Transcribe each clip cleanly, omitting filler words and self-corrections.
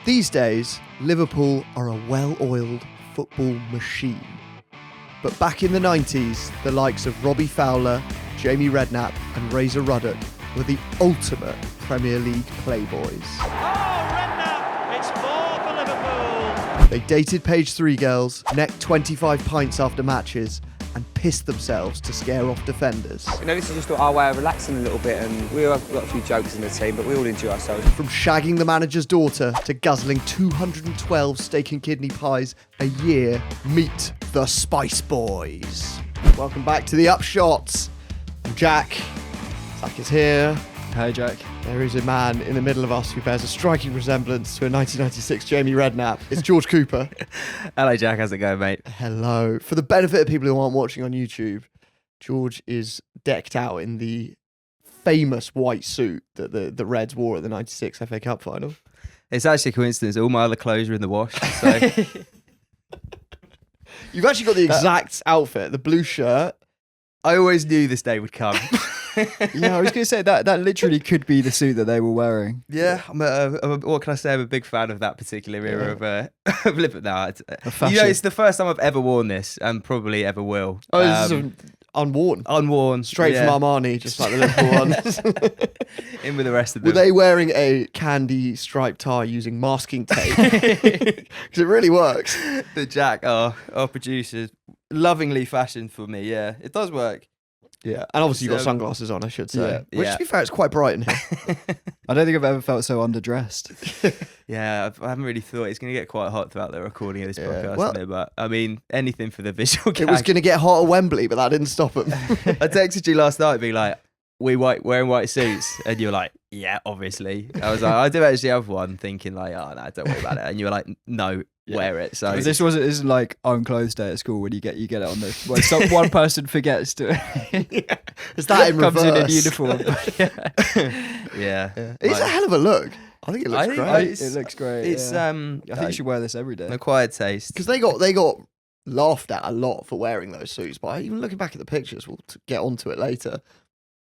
These days, Liverpool are a well-oiled football machine. But back in the 90s, the likes of Robbie Fowler, Jamie Redknapp and Razor Ruddock were the ultimate Premier League playboys. Oh, Redknapp! It's 4 for Liverpool! They dated page 3 girls, necked 25 pints after matches, and pissed themselves to scare off defenders. You know, this is just our way of relaxing a little bit, and we have got a few jokes in the team, but we all enjoy ourselves. From shagging the manager's daughter to guzzling 212 steak and kidney pies a year, meet the Spice Boys. Welcome back to the Upshots. I'm Jack. Zach is here. Hey, Jack. There is a man in the middle of us who bears a striking resemblance to a 1996 Jamie Redknapp. It's George Cooper. Hello, Jack. How's it going, mate? Hello. For the benefit of people who aren't watching on YouTube, George is decked out in the famous white suit that the Reds wore at the 96 FA Cup final. It's actually a coincidence. All my other clothes are in the wash. So You've actually got the exact outfit, the blue shirt. I always knew this day would come. Yeah, I was going to say that literally could be the suit that they were wearing. Yeah, what can I say? I'm a big fan of that particular era of Liverpool. No, it's the first time I've ever worn this, and probably ever will. Oh, this is unworn. Unworn. Straight from Armani, just like the Liverpool ones. In with the rest of them. Were they wearing a candy striped tie using masking tape? Because it really works. The Jack, our producers, lovingly fashioned for me. Yeah, it does work. Yeah, and obviously you've got sunglasses on, I should say. Yeah. Which, to be fair, it's quite bright in here. I don't think I've ever felt so underdressed. Yeah, I haven't really thought it's going to get quite hot throughout the recording of this podcast, well, but I mean, anything for the visual gag. It was going to get hot at Wembley, but that didn't stop them. I texted you last night being like, wearing white suits, and you were like, yeah, obviously. I was like, I do actually have one, thinking like, oh no, don't worry about it, and you were like, no, wear it. So this isn't like unclothes day at school when you get it on the when one person forgets to. Is that in comes reverse? in uniform? yeah. It's a hell of a look. I think it looks great. It looks great. It's I think you should wear this every day. An acquired taste. Because they got laughed at a lot for wearing those suits, but even looking back at the pictures, we'll get onto it later.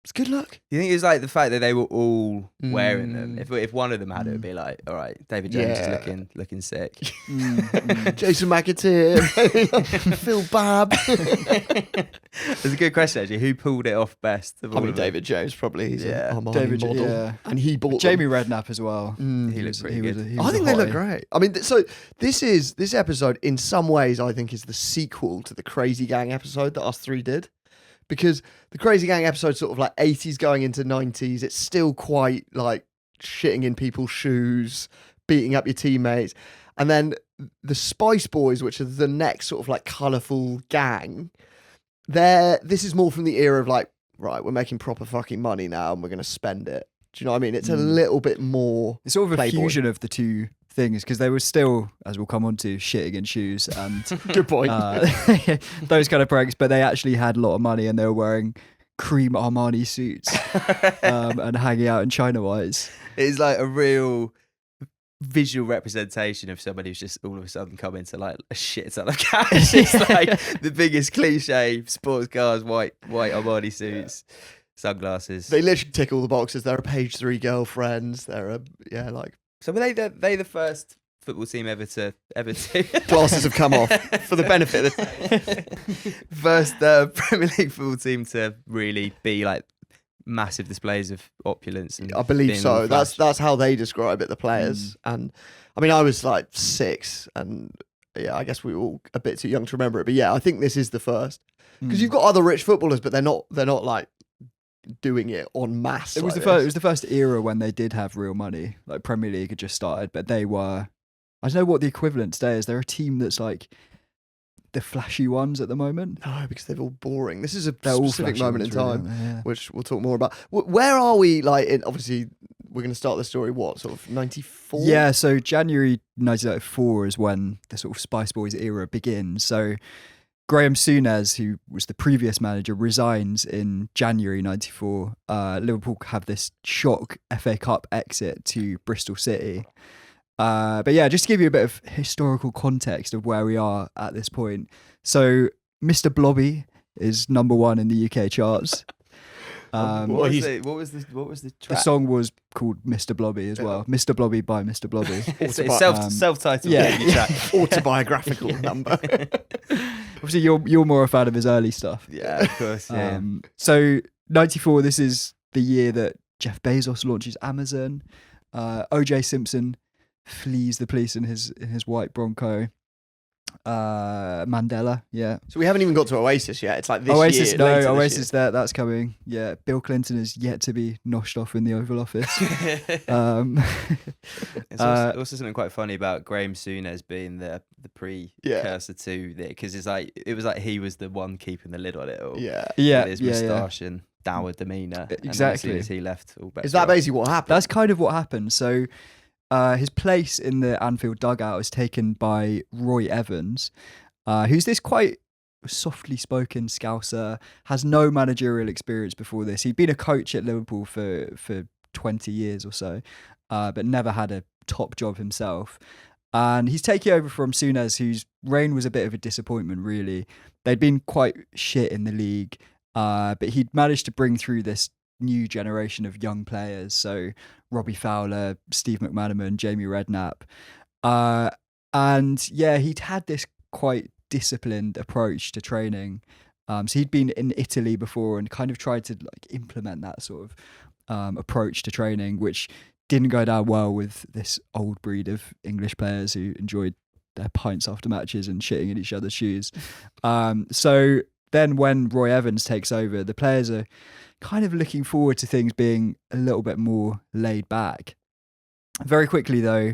It's a good look. You think it's like the fact that they were all wearing them? If one of them had it, would be like, all right, David Jones is looking sick. Jason McAteer, Phil Babb. It's a good question actually. Who pulled it off best? I mean, David Jones probably. He's an Armani David, model, yeah. And he bought Jamie Redknapp as well. He looks pretty good. He was I think a they look hottie. great. I mean, so this episode, in some ways, I think is the sequel to the Crazy Gang episode that us three did. Because the Crazy Gang episode sort of like 80s going into 90s, it's still quite like shitting in people's shoes, beating up your teammates. And then the Spice Boys, which are the next sort of like colourful gang, this is more from the era of like, right, we're making proper fucking money now and we're going to spend it. Do you know what I mean? It's a little bit more It's sort of a Playboy. fusion of the two things, because they were still, as we'll come on to, shitting in shoes and Good point. those kind of pranks, but they actually had a lot of money and they were wearing cream Armani suits and hanging out in China Whites. It's like a real visual representation of somebody who's just all of a sudden come into like a shit ton of cash. It's like the biggest cliche: sports cars, white Armani suits, sunglasses. They literally tick all the boxes. They're a page 3 girlfriends. They're like So were they the first football team ever to glasses have come off for the benefit of the first Premier League football team to really be like massive displays of opulence? And I believe being so. all flash. That's how they describe it, the players. And I mean, I was like 6, and yeah, I guess we were all a bit too young to remember it. But yeah, I think this is the first, because you've got other rich footballers, but they're not like doing it en masse. It was like the first. this. It was the first era when they did have real money. Like Premier League had just started, but they were. I don't know what the equivalent today is. They're a team that's like the flashy ones at the moment. No, because they're all boring. This is a They're all specific flashy moment in ones, really, time, aren't they? Yeah. which we'll talk more about. Where are we? Like, obviously, we're going to start the story. What, sort of 94? Yeah, so January 1994 is when the sort of Spice Boys era begins. So Graham Souness, who was the previous manager, resigns in January 94. Liverpool have this shock FA Cup exit to Bristol City. But yeah, just to give you a bit of historical context of where we are at this point. So Mr. Blobby is number 1 in the UK charts. What was the The track? song was called Mr. Blobby as well. Mr. Blobby by Mr. Blobby. It's Autobi- self-titled yeah. baby track. Autobiographical number. Obviously, you're more a fan of his early stuff. Yeah, of course. Yeah. So 94, this is the year that Jeff Bezos launches Amazon. O.J. Simpson flees the police in his white Bronco. Mandela, yeah. So we haven't even got to Oasis yet. It's like this Oasis, year. no, later this Oasis that's coming. Yeah, Bill Clinton is yet to be noshed off in the Oval Office. It's also something quite funny about Graham Souness being the precursor to it, because it was like he was the one keeping the lid on it all. Yeah. Yeah, with his yeah, moustache and dour demeanour. Exactly. And as soon as he left, all bets Is that were off. basically what happened? That's kind of what happened. So his place in the Anfield dugout is taken by Roy Evans, who's this quite softly spoken Scouser, has no managerial experience before this. He'd been a coach at Liverpool for 20 years or so, but never had a top job himself. And he's taking over from Souness, whose reign was a bit of a disappointment, really. They'd been quite shit in the league, but he'd managed to bring through this new generation of young players. So Robbie Fowler, Steve McManaman, Jamie Redknapp. And yeah, he'd had this quite disciplined approach to training. So he'd been in Italy before and kind of tried to like implement that sort of approach to training, which didn't go down well with this old breed of English players who enjoyed their pints after matches and shitting in each other's shoes. So then when Roy Evans takes over, the players are kind of looking forward to things being a little bit more laid back. Very quickly, though,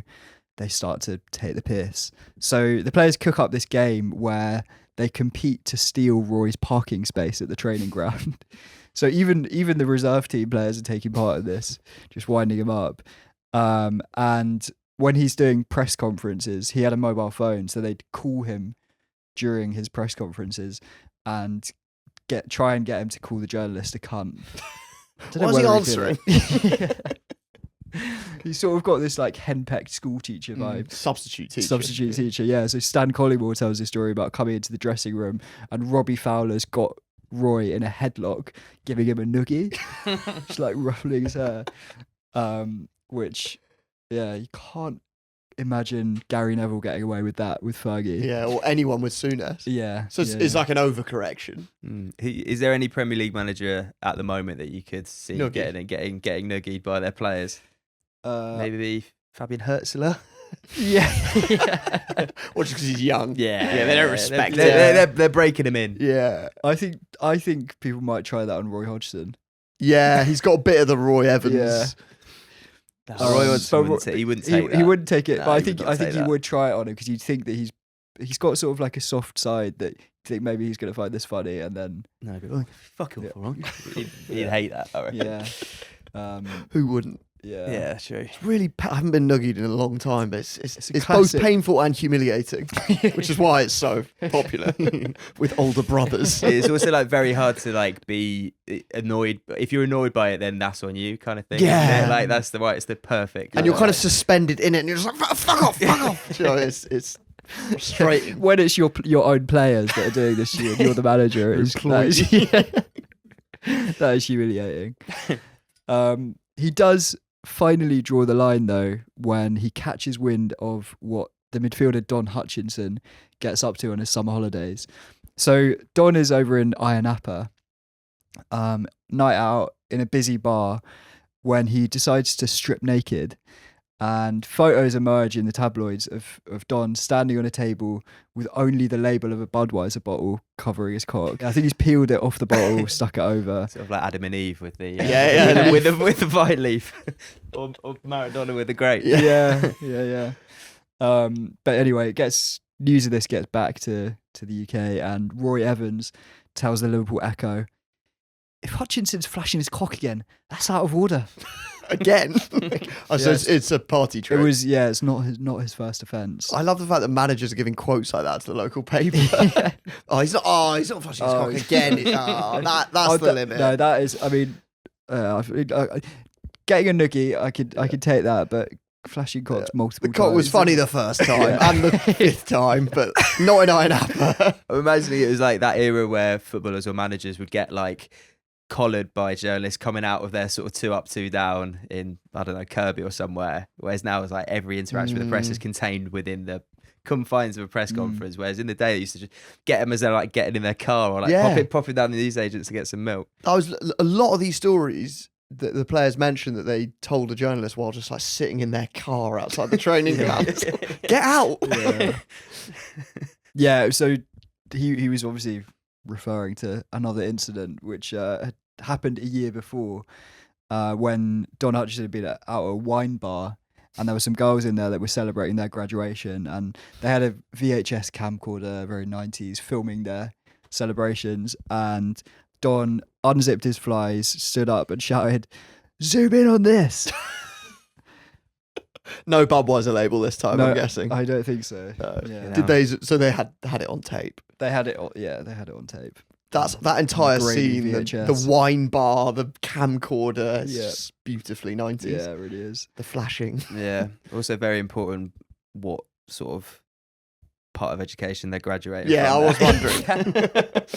they start to take the piss. So the players cook up this game where they compete to steal Roy's parking space at the training ground. So even the reserve team players are taking part in this, just winding him up. And when he's doing press conferences, he had a mobile phone, so they'd call him during his press conferences and try and get him to call the journalist a cunt. Why is he answering? He's sort of got this like henpecked school teacher vibe. Substitute teacher. Substitute teacher, yeah. So Stan Collymore tells this story about coming into the dressing room and Robbie Fowler's got Roy in a headlock, giving him a noogie, just like ruffling his hair. Which, yeah, you can't imagine Gary Neville getting away with that with Fergie. Yeah, or anyone with Souness. Yeah. So it's like an overcorrection. Is there any Premier League manager at the moment that you could see Noogie. getting noogied by their players? Maybe Fabian Hertzler. Yeah. Or just because he's young. Yeah, they don't respect him. They're breaking him in. Yeah. I think people might try that on Roy Hodgson. Yeah, he's got a bit of the Roy Evans. Yeah. Roy Hodgson but he wouldn't take that. He wouldn't take it, No, but I he think would not take he that. would try it on him because you'd think that he's got sort of like a soft side that you think maybe he's going to find this funny, and then No, but fuck Yeah. off, wrong. He'd hate that. I reckon. yeah, Who wouldn't? yeah, Yeah, true. It's really, I haven't been nuggied in a long time, but it's a both classic. painful and humiliating, which is why it's so popular with older brothers. It's also like very hard to like be annoyed. If you're annoyed by it, then that's on you, kind of thing. isn't Yeah. it? Like that's it's the perfect. And you're kind of suspended in it, and you're just like, fuck off, fuck off. You know, it's frustrating. When it's your own players that are doing this to you, and you're the manager, that is humiliating. He does finally draw the line though when he catches wind of what the midfielder Don Hutchinson gets up to on his summer holidays. So Don is over in Ayia Napa, night out in a busy bar, when he decides to strip naked, and photos emerge in the tabloids of Don standing on a table with only the label of a Budweiser bottle covering his cock. I think he's peeled it off the bottle, stuck it over. sort of like Adam and Eve with the Yeah. with the vine leaf, or Maradona with the grape. Yeah. But anyway, news of this gets back to the UK, and Roy Evans tells the Liverpool Echo, if Hutchinson's flashing his cock again, that's out of order. Again. So it's a party trick. It's not his first offence. I love the fact that managers are giving quotes like that to the local paper. He's not flashing his cock again. That's the limit. No, that is. I mean, getting a noogie, I could take that, but flashing cocks multiple The cock times. was funny the first time and the fifth time, but not in Ayia Napa. I'm imagining it was like that era where footballers or managers would get like collared by journalists coming out of their sort of 2 up, 2 down in, I don't know, Kirby or somewhere. Whereas now it's like every interaction with the press is contained within the confines of a press conference. Whereas in the day, they used to just get them as they're like getting in their car or like popping down the newsagents to get some milk. A lot of these stories that the players mentioned that they told a journalist while just like sitting in their car outside the training ground. Get out. Yeah, so he was obviously referring to another incident which had happened a year before when Don Hutchinson had been out at a wine bar, and there were some girls in there that were celebrating their graduation, and they had a VHS camcorder, very 90s, filming their celebrations, and Don unzipped his flies, stood up and shouted, "Zoom in on this." No Budweiser label this time, No, I'm guessing. I don't think so. Yeah. Did they? So they had it on tape. They had it. They had it on tape. That entire Grainy scene, the VHS. wine bar, the camcorder, it's just beautifully 90s. Yeah, it really is. The flashing. Yeah. Also very important what sort of part of education they're graduating Yeah, from I was there. wondering.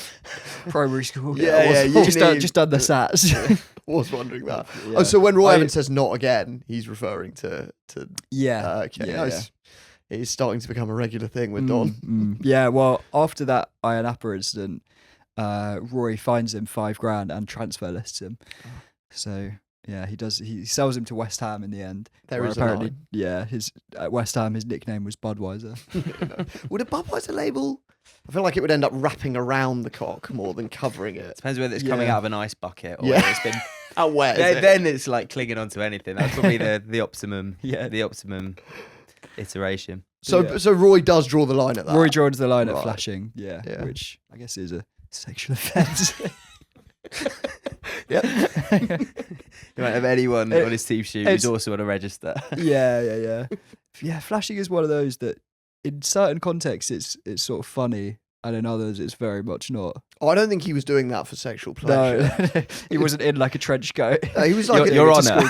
Primary school. Yeah, just done the SATs. I was wondering that. Yeah. Oh, so when Roy Evans says "not again," he's referring to Yeah. okay. Yeah, It is starting to become a regular thing with Don. Yeah, well, after that Iron Apple incident, Roy finds him $5,000 and transfer lists him. So yeah, he does. He sells him to West Ham in the end. There where is a apparently, line. yeah, at West Ham, his nickname was Budweiser. Would a Budweiser label? I feel like it would end up wrapping around the cock more than covering it. Depends whether it's coming Yeah. out of an ice bucket or Yeah. whether it's been. How wet is it? Then it's like clinging onto anything. That's probably the optimum. Yeah. The optimum iteration. So Roy does draw the line at that. Roy draws the line Right. at flashing. Yeah, Yeah. which I guess is a sexual offence. Yep. You might have anyone on his team sheet who's also on a register. Yeah. Flashing is one of those that, in certain contexts, it's sort of funny, and in others, it's very much not. Oh, I don't think he was doing that for sexual pleasure. No, he wasn't in like a trench coat. He was like Your a Honour.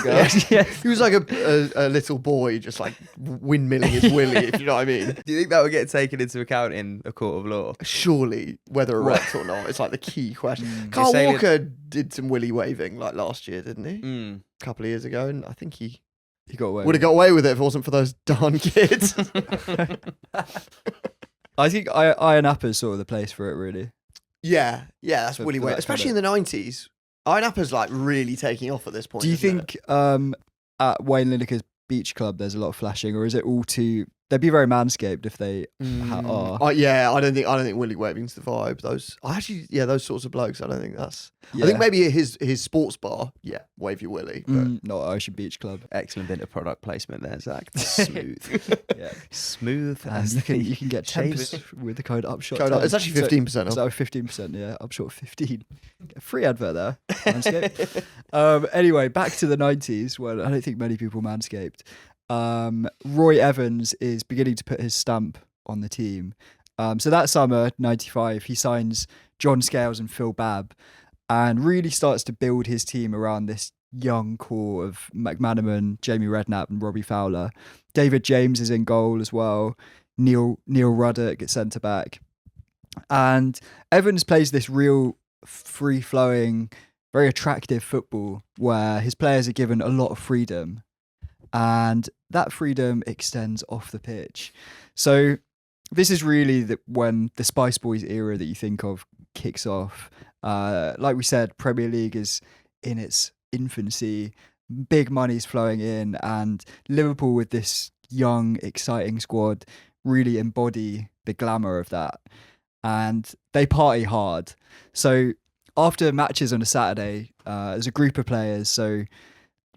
Yeah. He was like a little boy, just like windmilling his willy, if you know what I mean. Do you think that would get taken into account in a court of law? Surely, whether erect or not, it's like the key question. Carl You're saying Walker did some willy waving like last year, didn't he? Mm. A couple of years ago, and I think he He got away. would have got away with it if it wasn't for those darn kids. I think Iron Appa's sort of the place for it, really. yeah, that's For- willy for waving, that especially kind in the 90s. Iron Appa's like really taking off at this point. Do you isn't it? think at Wayne Lineker's beach club there's a lot of flashing, or is it all too? They'd be very manscaped if they are. Yeah, I don't think willy waving's the vibe. Those sorts of blokes. I don't think that's. Yeah. I think maybe his sports bar. Yeah, wave your willy. But Not Ocean Beach Club. Excellent bit of product placement there, Zach. Smooth. Yeah. Smooth. And as you can get shaven. 10% with the code UPSHOT. Code up. It's actually 15% off. So 15%, yeah. UPSHOT 15. Get a free advert there. Manscaped. Anyway, back to the 90s. Well, I don't think many people manscaped. Roy Evans is beginning to put his stamp on the team. So that summer, 95, he signs John Scales and Phil Babb and really starts to build his team around this young core of McManaman, Jamie Redknapp and Robbie Fowler. David James is in goal as well. Neil Ruddock at centre-back. And Evans plays this real free-flowing, very attractive football where his players are given a lot of freedom. And that freedom extends off the pitch. So this is really when the Spice Boys era that you think of kicks off. Like we said, Premier League is in its infancy. Big money's flowing in, and Liverpool with this young, exciting squad really embody the glamour of that. And they party hard. So after matches on a Saturday, there's a group of players. So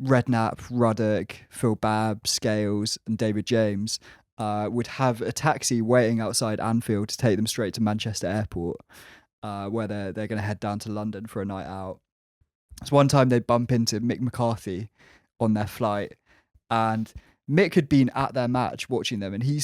Redknapp, Ruddock, Phil Babb, Scales, and David James would have a taxi waiting outside Anfield to take them straight to Manchester Airport, where they're going to head down to London for a night out. So one time they bump into Mick McCarthy on their flight, and Mick had been at their match watching them, and he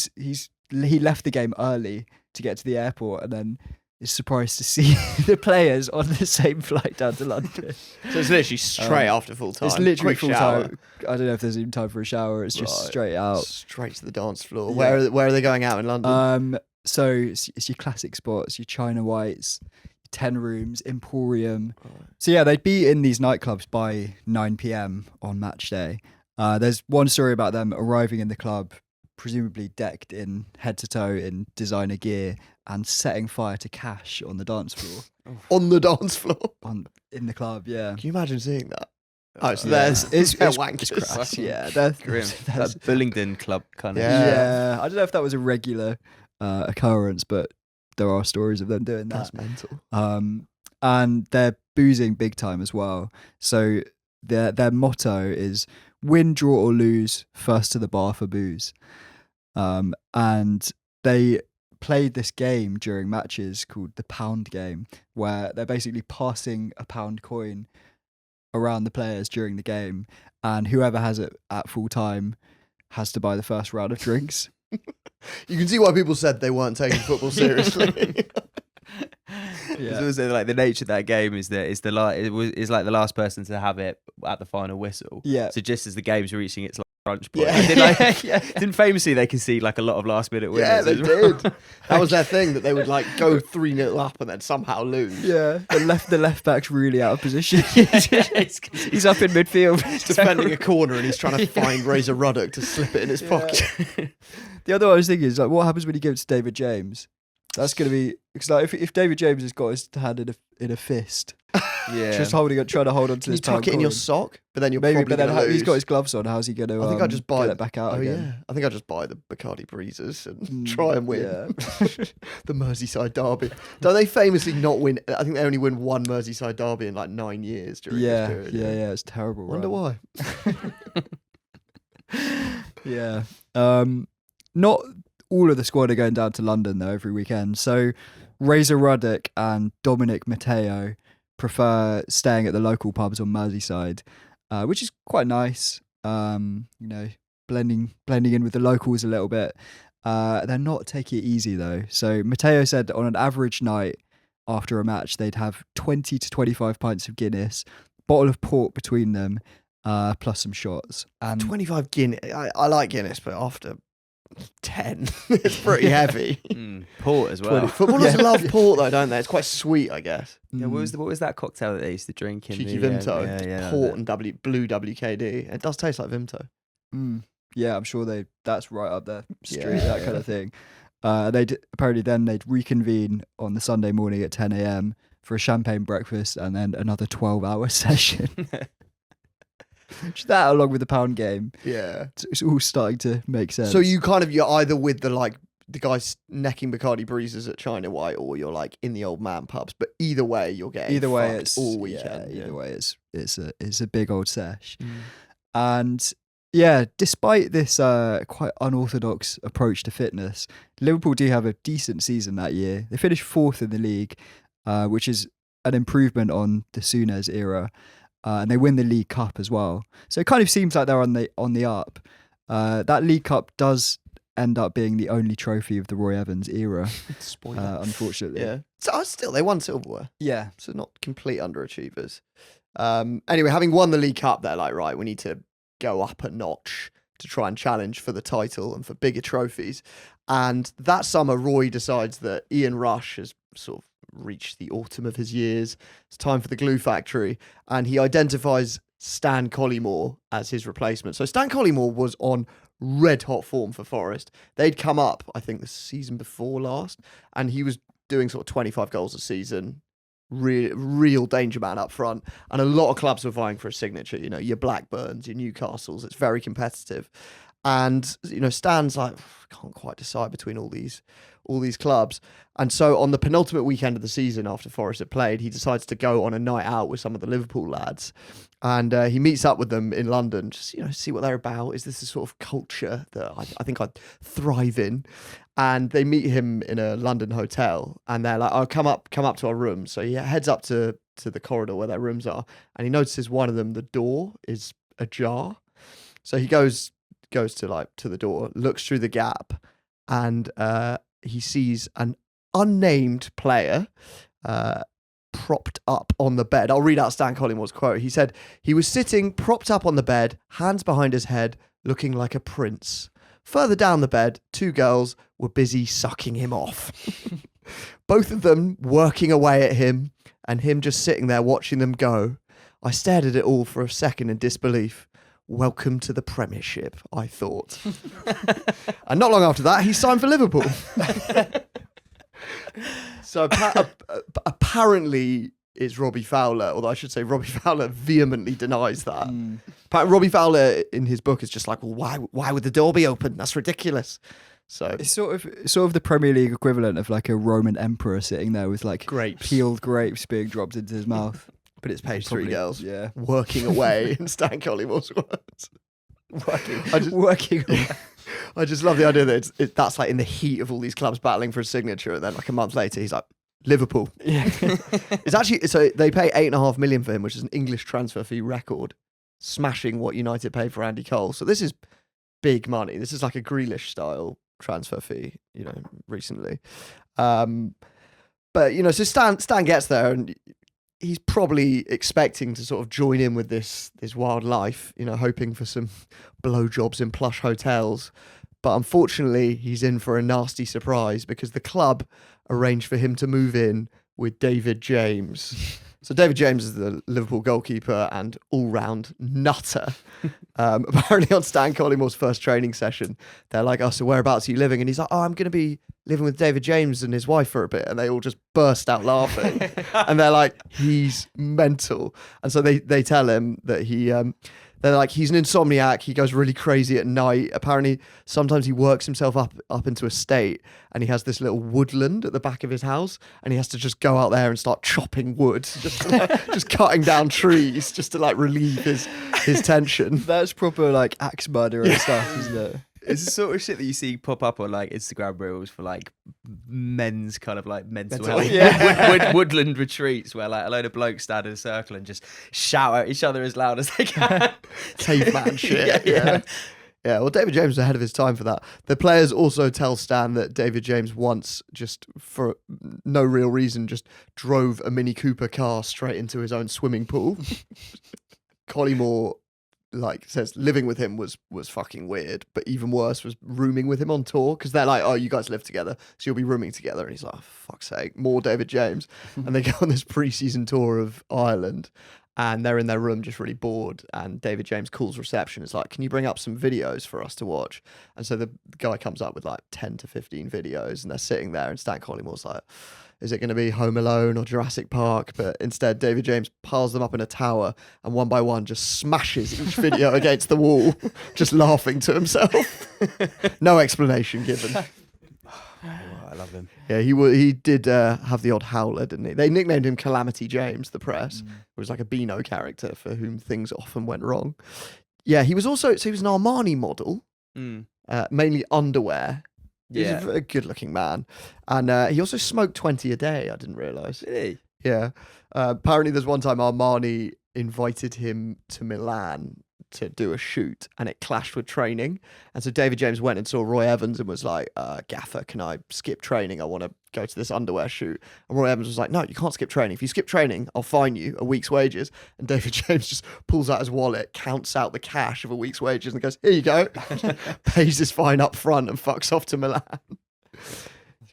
left the game early to get to the airport, and then is surprised to see the players on the same flight down to London. So it's literally straight after full time. It's literally Quick full shower. time. I don't know if there's even time for a shower. It's just Right. straight out. Straight to the dance floor. Yeah. Where are they going out in London? So it's your classic spots, your China Whites, your 10 Rooms, Emporium. So yeah, they'd be in these nightclubs by 9 p.m. on match day. There's one story about them arriving in the club, presumably decked in head to toe in designer gear, and setting fire to cash on the dance floor. On the dance floor. In the club, yeah. Can you imagine seeing that? Oh, so Yeah. there's It's wankers. crass, yeah. They're Grim. that's- That Bullingdon club kind of. Yeah. I don't know if that was a regular occurrence, but there are stories of them doing that. That's mental. And they're boozing big time as well. So their motto is win, draw or lose, first to the bar for booze. And they played this game during matches called the pound game, where they're basically passing a pound coin around the players during the game, and whoever has it at full time has to buy the first round of drinks. You can see why people said they weren't taking football seriously. It's also like the nature of that game is that it's like the last person to have it at the final whistle. Yeah. So just as the game's reaching its like, crunch point, Yeah. didn't famously they concede like a lot of last minute winners. Yeah, they as well? did. That was their thing, that they would like go 3-0 up and then somehow lose. Yeah, the left back's really out of position. He's up in midfield. He's defending a corner and he's trying to find Razor Ruddock to slip it in his pocket. The other one I was thinking is like, what happens when he gives it to David James? That's going to be because like if David James has got his hand in a fist, Yeah. just trying to hold on to Can you this tuck it in your sock? But then you're probably but then going to lose. he's got his gloves on. How's he going to? I think I just buy get it back out Oh again. yeah, I think I just buy the Bacardi Breezers and try and win. Yeah. The Merseyside derby. Don't they famously not win? I think they only win one Merseyside derby in like 9 years during Yeah, this period. yeah, it's terrible. Wonder run. why. Yeah. Not all of the squad are going down to London though every weekend. So Razor Ruddock and Dominic Matteo prefer staying at the local pubs on Merseyside, which is quite nice. You know, blending in with the locals a little bit. They're not taking it easy though. So Matteo said on an average night after a match, they'd have 20 to 25 pints of Guinness, bottle of port between them, plus some shots. And 25 Guinness. I like Guinness, but after 10, it's pretty heavy. Port as well. Footballers love port though, don't they? It's quite sweet, I guess. Yeah, what was that cocktail that they used to drink in Cheeky the Vimto, yeah, port and blue WKD. It does taste like Vimto. Yeah, I'm sure that's right up their street, Yeah, that kind of thing. Apparently then they'd reconvene on the Sunday morning at 10 a.m. for a champagne breakfast and then another 12-hour session. Just that along with the pound game. Yeah. It's all starting to make sense. So you're either with the guys necking Bacardi Breezers at China White, or you're like in the old man pubs. But either way, you're getting fucked it's all weekend. Either way, it's a big old sesh. And yeah, despite this quite unorthodox approach to fitness, Liverpool do have a decent season that year. They finished 4th in the league, which is an improvement on the Souness era. And they win the League Cup as well. So it kind of seems like they're on the up. That League Cup does end up being the only trophy of the Roy Evans era, unfortunately. Yeah. So still, they won silverware. Yeah. So not complete underachievers. Anyway, having won the League Cup, they're like, right, we need to go up a notch to try and challenge for the title and for bigger trophies. And that summer, Roy decides that Ian Rush has sort of reached the autumn of his years. It's time for the glue factory. And he identifies Stan Collymore as his replacement. So Stan Collymore was on red hot form for Forest. They'd come up, I think, the season before last, and he was doing sort of 25 goals a season. Real danger man up front. And a lot of clubs were vying for a signature. You know, your Blackburns, your Newcastles. It's very competitive. And, you know, Stan's like, can't quite decide between all these clubs. And so on the penultimate weekend of the season after Forest had played, he decides to go on a night out with some of the Liverpool lads. And he meets up with them in London, just, you know, see what they're about. Is this a sort of culture that I think I'd thrive in? And they meet him in a London hotel, and they're like, "Oh, come up to our room." So he heads up to the corridor where their rooms are, and he notices one of them, the door is ajar. So he goes to the door, looks through the gap, and he sees an unnamed player propped up on the bed. I'll read out Stan Collymore's quote. He said, "He was sitting propped up on the bed, hands behind his head, looking like a prince. Further down the bed, 2 girls were busy sucking him off." Both of them working away at him and him just sitting there watching them go. I stared at it all for a second in disbelief. Welcome to the Premiership, I thought. And not long after that, he signed for Liverpool. So apparently it's Robbie Fowler, although I should say Robbie Fowler vehemently denies that. Robbie Fowler in his book is just like, well, why would the door be open? That's ridiculous. So It's sort of the Premier League equivalent of like a Roman emperor sitting there with like Grapes. peeled grapes being dropped into his mouth. but it's page Probably, three girls yeah. working away in Stan Collymore's words. Working. I just love the idea that that's like in the heat of all these clubs battling for a signature, and then like a month later he's like, Liverpool. Yeah. It's actually, so they pay 8.5 million for him, which is an English transfer fee record, smashing what United paid for Andy Cole. So this is big money. This is like a Grealish style transfer fee, recently. But so Stan gets there and he's probably expecting to sort of join in with this wild life, hoping for some blowjobs in plush hotels. But unfortunately, he's in for a nasty surprise because the club arranged for him to move in with David James. So David James is the Liverpool goalkeeper and all-round nutter. Apparently on Stan Collymore's first training session, they're like, oh, so whereabouts are you living? And he's like, oh, I'm going to be living with David James and his wife for a bit. And they all just burst out laughing. And they're like, he's mental. And so they tell him that they're like, he's an insomniac. He goes really crazy at night. Apparently, sometimes he works himself up into a state, and he has this little woodland at the back of his house, and he has to just go out there and start chopping wood, just cutting down trees, just to like relieve his tension. That's proper like axe murderer stuff, isn't it? It's the sort of shit that you see pop up on like Instagram reels for like men's kind of like mental health woodland retreats where like a load of blokes stand in a circle and just shout at each other as loud as they can. Caveman shit. Yeah. Well, David James was ahead of his time for that. The players also tell Stan that David James once, just for no real reason, just drove a Mini Cooper car straight into his own swimming pool. Collymore says living with him was fucking weird, but even worse was rooming with him on tour, because they're like, oh, you guys live together, so you'll be rooming together. And he's like, oh, fuck's sake, more David James. And they go on this pre-season tour of Ireland, and they're in their room just really bored, and David James calls reception. It's like, can you bring up some videos for us to watch? And so the guy comes up with like 10 to 15 videos, and they're sitting there, and Stan Collymore's like, is it going to be Home Alone or Jurassic Park? But instead, David James piles them up in a tower and one by one just smashes each video against the wall, just laughing to himself. No explanation given. Oh, I love him. Yeah, he did have the odd howler, didn't he? They nicknamed him Calamity James, the press. It was like a Beano character for whom things often went wrong. Yeah, he was an Armani model, mainly underwear. He's a very good-looking man. And he also smoked 20 a day, I didn't realise. Did he? Yeah. Apparently there's one time Armani invited him to Milan to do a shoot, and it clashed with training. And so David James went and saw Roy Evans and was like, Gaffer, can I skip training? I want to go to this underwear shoot. And Roy Evans was like, no, you can't skip training. If you skip training, I'll fine you a week's wages. And David James just pulls out his wallet, counts out the cash of a week's wages and goes, here you go. Pays his fine up front and fucks off to Milan.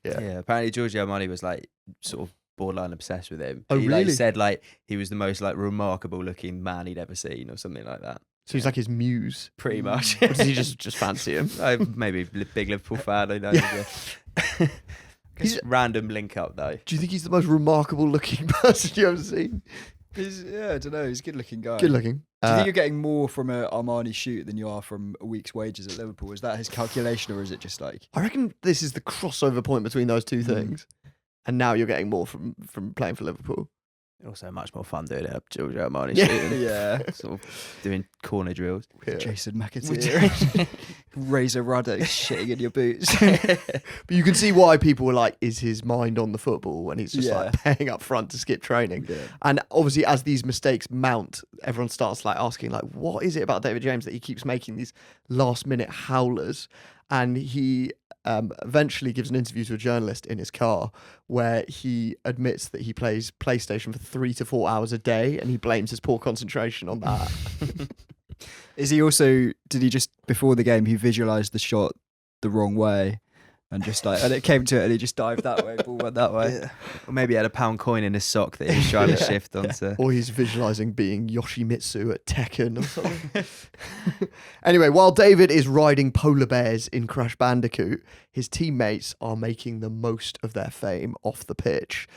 Yeah, apparently Giorgio Armani was like sort of borderline obsessed with him. Oh, he really? like said like he was the most like remarkable looking man he'd ever seen or something like that. So he's like his muse. Pretty much. Or does he just fancy him? Maybe big Liverpool fan. I know. Yeah. He's random link up though. Do you think he's the most remarkable looking person you've ever seen? I don't know. He's a good looking guy. Good looking. Do you think you're getting more from a Armani shoot than you are from a week's wages at Liverpool? Is that his calculation, or is it just like... I reckon this is the crossover point between those two things. And now you're getting more from playing for Liverpool. Also much more fun doing it Giorgio Armani Yeah. shooting. Yeah. Sort of doing corner drills. Yeah. Jason McAteer. Razor Ruddock shitting in your boots. But you can see why people were like, is his mind on the football when he's just like paying up front to skip training? Yeah. And obviously as these mistakes mount, everyone starts like asking like, what is it about David James that he keeps making these last minute howlers? And he eventually gives an interview to a journalist in his car where he admits that he plays PlayStation for 3 to 4 hours a day, and he blames his poor concentration on that. Is he also, did he just, before the game, he visualised the shot the wrong way and just like, and it came to it, and he just dived that way, ball went that way. Yeah. Or maybe he had a £1 coin in his sock that he was trying to shift onto. Or he's visualizing being Yoshimitsu at Tekken or something. Anyway, while David is riding polar bears in Crash Bandicoot, his teammates are making the most of their fame off the pitch.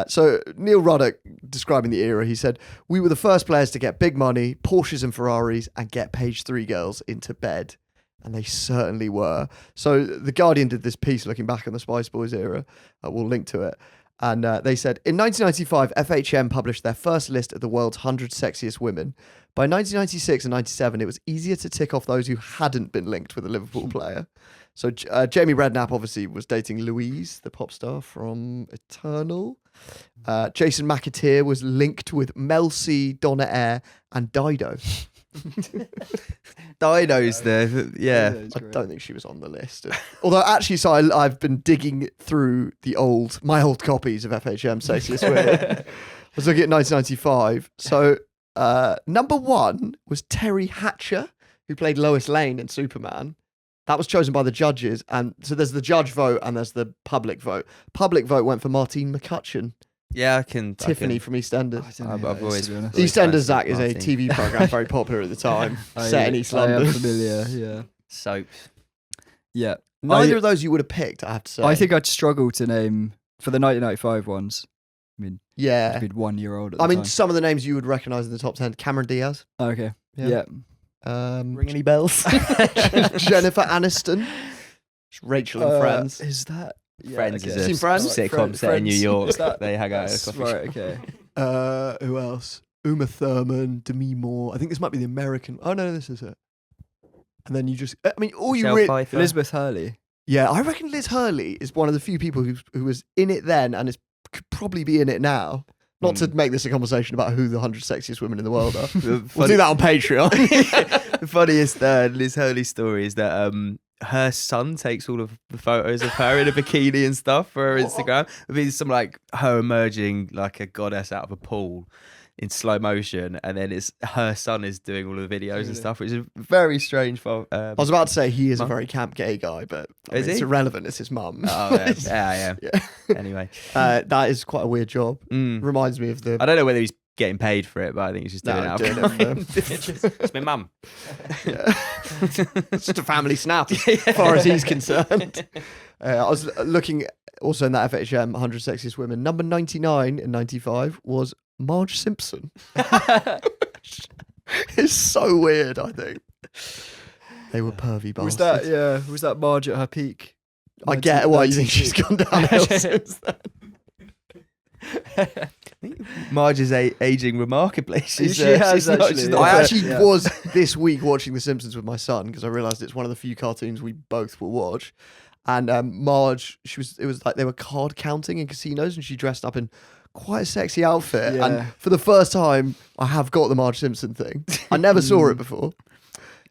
So Neil Ruddock, describing the era, he said, "We were the first players to get big money, Porsches and Ferraris, and get page 3 girls into bed." And they certainly were. So The Guardian did this piece looking back on the Spice Boys era. We'll link to it. And they said, in 1995, FHM published their first list of the world's 100 sexiest women. By 1996 and 97, it was easier to tick off those who hadn't been linked with a Liverpool player. So Jamie Redknapp obviously was dating Louise, the pop star from Eternal. Jason McAteer was linked with Mel C, Donna Air, and Dido. Dido's there, yeah. I don't think she was on the list. Although actually, so I've been digging through my old copies of FHM Sexiest Women. I was looking at 1995. So number 1 was Terry Hatcher, who played Lois Lane in Superman. That was chosen by the judges. And so there's the judge vote and there's the public vote. Public vote went for Martine McCutcheon. Yeah, I can. Tiffany from EastEnders. I've always. EastEnders, Zach, is a TV program very popular at the time, set in East London. I am familiar, yeah. Soaps. Yeah. Neither of those you would have picked, I have to say. I think I'd struggle to name, for the 1995 ones, I mean, yeah. I'd be 1 year old at the I mean, time. some of the names you would recognise in the top 10. Cameron Diaz. Okay, Yeah. yeah. Ring any bells? Jennifer Aniston. Rachel and Friends. Is that... Yeah, Friends okay. is Seen a Friends? sitcom set in New Friends. York. Is that- They hang out at a That's coffee right, shop. okay. Who else? Uma Thurman, Demi Moore. I think this might be the American. Oh, no, this is it. And then you just... I mean, all you Michelle really... Pfeiffer. Elizabeth Hurley. Yeah, I reckon Liz Hurley is one of the few people who was in it then and could probably be in it now. Not to make this a conversation about who the 100 sexiest women in the world are. We'll do that on Patreon. The funniest Liz Hurley story is that her son takes all of the photos of her in a bikini and stuff for her Instagram. It means some like her emerging like a goddess out of a pool in slow motion, and then it's her son is doing all of the videos and stuff, which is very strange. For I was about to say he is a very camp gay guy, but Is it's he? irrelevant. It's his mum. Oh yeah. Yeah. Anyway, that is quite a weird job. Mm. Reminds me of the... I don't know whether he's getting paid for it, but I think he's just doing No, it doing out. it for- It's my mum. Yeah. It's just a family snap as far as he's concerned. I was looking also in that FHM 100 Sexiest Women. Number 99 in 95 was Marge Simpson. It's so weird, I think. They were pervy bastards. Was that Marge at her peak? I get why you think she's gone downhill since then. Marge is aging remarkably. She has actually. I actually Yeah. was this week watching The Simpsons with my son because I realised it's one of the few cartoons we both will watch. And Marge, it was like they were card counting in casinos and she dressed up in quite a sexy outfit. Yeah. And for the first time, I have got the Marge Simpson thing. I never saw it before.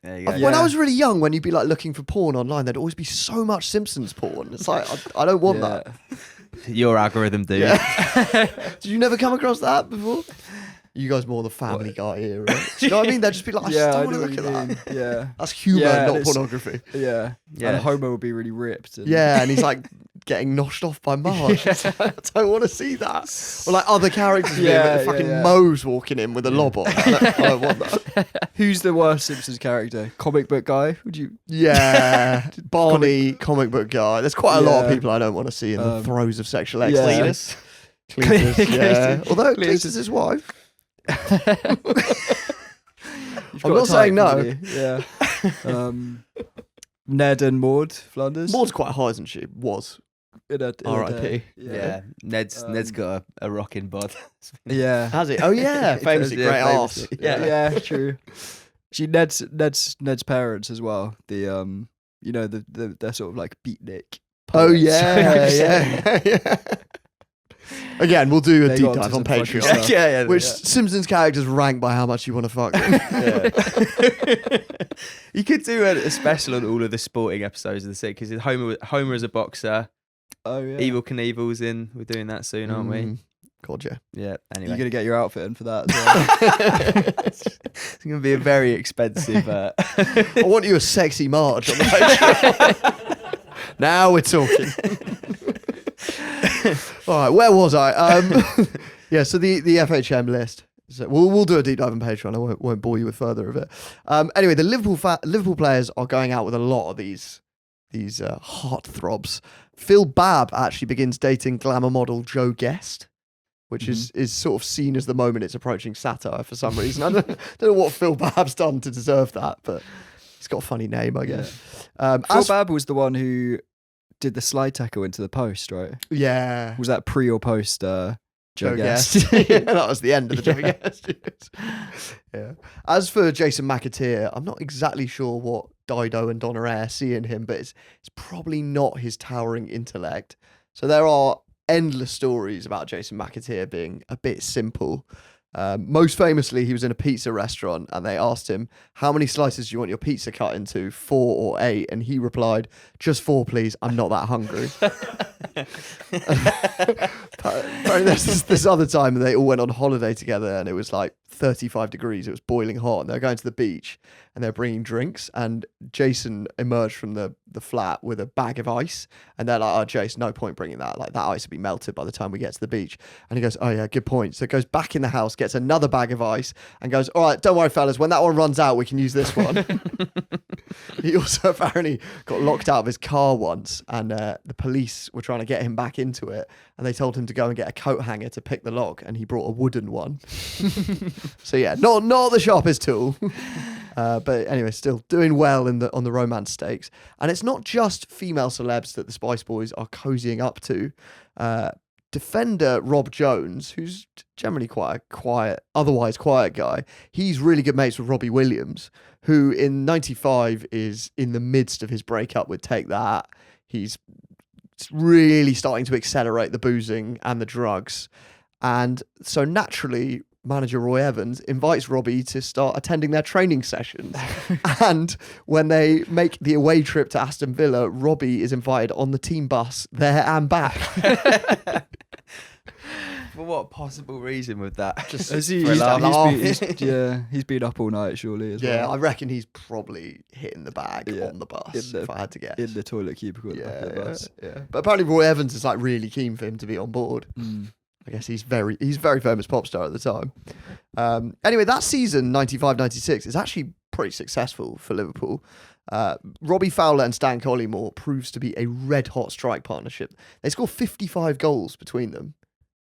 There you go. When I was really young, when you'd be like looking for porn online, there'd always be so much Simpsons porn. It's like, I don't want that. Your algorithm, dude. Yeah. Did you never come across that before? You guys more the Family Guy era. Do you know what I mean? They'd just be like, I Yeah, still I want to know look what at you that. mean. Yeah. That's humour, Yeah, not it's- pornography. Yeah. Yeah. And Homer would be really ripped. And Yeah, and he's like getting noshed off by Marge. It's like, I don't want to see that. Or like other characters, Yeah, fucking yeah. Moe's walking in with a lob on. I don't want that. Who's the worst Simpsons character? Comic book guy? Would you? Yeah, Barney, comic book guy. There's quite a lot of Yeah. people I don't want to see in the throes of sexual yeah. excellence. Cletus, yeah. Although Cletus. Cletus is his wife. You've I'm got not a saying type, no. haven't you? Yeah. Ned and Maud Flanders. Maud's quite hot, isn't she? Was. In a R.I.P.. day. Yeah. Ned's got a rocking bod. Yeah. Has he? Oh yeah, famously Yeah, great arse. famously. Yeah, true. Actually, Ned's parents as well. The they're sort of like beatnik. Oh poets. yeah. Again, we'll do a They deep got dive onto on some fucking Patreon. stuff. yeah. Which Simpsons characters rank by how much you want to fuck them. You could do a special on all of the sporting episodes of the series because Homer as a boxer, Oh yeah. Evil Knievel's in. We're doing that soon, aren't we? Mm, God, yeah. Yeah. Anyway, You're gonna get your outfit in for that. As well. it's going to be a very expensive. I want you a sexy Marge on the Patreon. Now we're talking. All right, where was I? Yeah, so the FHM list. So we'll do a deep dive on Patreon. I won't bore you with further of it. Anyway, the Liverpool players are going out with a lot of these heartthrobs. Phil Babb actually begins dating glamour model Joe Guest, which is sort of seen as the moment it's approaching satire for some reason. I don't know what Phil Babb's done to deserve that, but he's got a funny name, I guess. Phil Babb was the one who did the slide tackle into the post, right? Yeah. Was that pre or post Joe Guest? Yeah, that was the end of the Joe Guest. Yeah. As for Jason McAteer, I'm not exactly sure what Dido and Donna Air see in him, but it's probably not his towering intellect. So there are endless stories about Jason McAteer being a bit simple. Most famously, he was in a pizza restaurant and they asked him, how many slices do you want your pizza cut into, 4 or 8? And he replied, just 4, please. I'm not that hungry. Apparently there's this other time they all went on holiday together and it was like 35 degrees. It was boiling hot and they were going to the beach and they're bringing drinks and Jason emerged from the flat with a bag of ice and they're like, oh, Jason, no point bringing that. Like that ice will be melted by the time we get to the beach. And he goes, oh yeah, good point. So goes back in the house, gets another bag of ice and goes, all right, don't worry, fellas. When that one runs out, we can use this one. He also apparently got locked out of his car once and the police were trying to get him back into it and they told him to go and get a coat hanger to pick the lock and he brought a wooden one. So yeah, not the sharpest tool. But anyway, still doing well on the romance stakes. And it's not just female celebs that the Spice Boys are cozying up to. Defender Rob Jones, who's generally quite a otherwise quiet guy, he's really good mates with Robbie Williams, who in 95 is in the midst of his breakup with Take That. He's really starting to accelerate the boozing and the drugs. And so naturally, manager Roy Evans invites Robbie to start attending their training sessions. And when they make the away trip to Aston Villa, Robbie is invited on the team bus there and back. For what possible reason would that? Just Has for a laugh. he's been up all night, surely, as Yeah, well. I reckon he's probably hitting the bag on the bus, if I had to guess. In the toilet cubicle at the back of the bus. Yeah. But apparently Roy Evans is like really keen for him to be on board. I guess he's very famous pop star at the time. Anyway, that season, 95-96, is actually pretty successful for Liverpool. Robbie Fowler and Stan Collymore proves to be a red-hot strike partnership. They score 55 goals between them.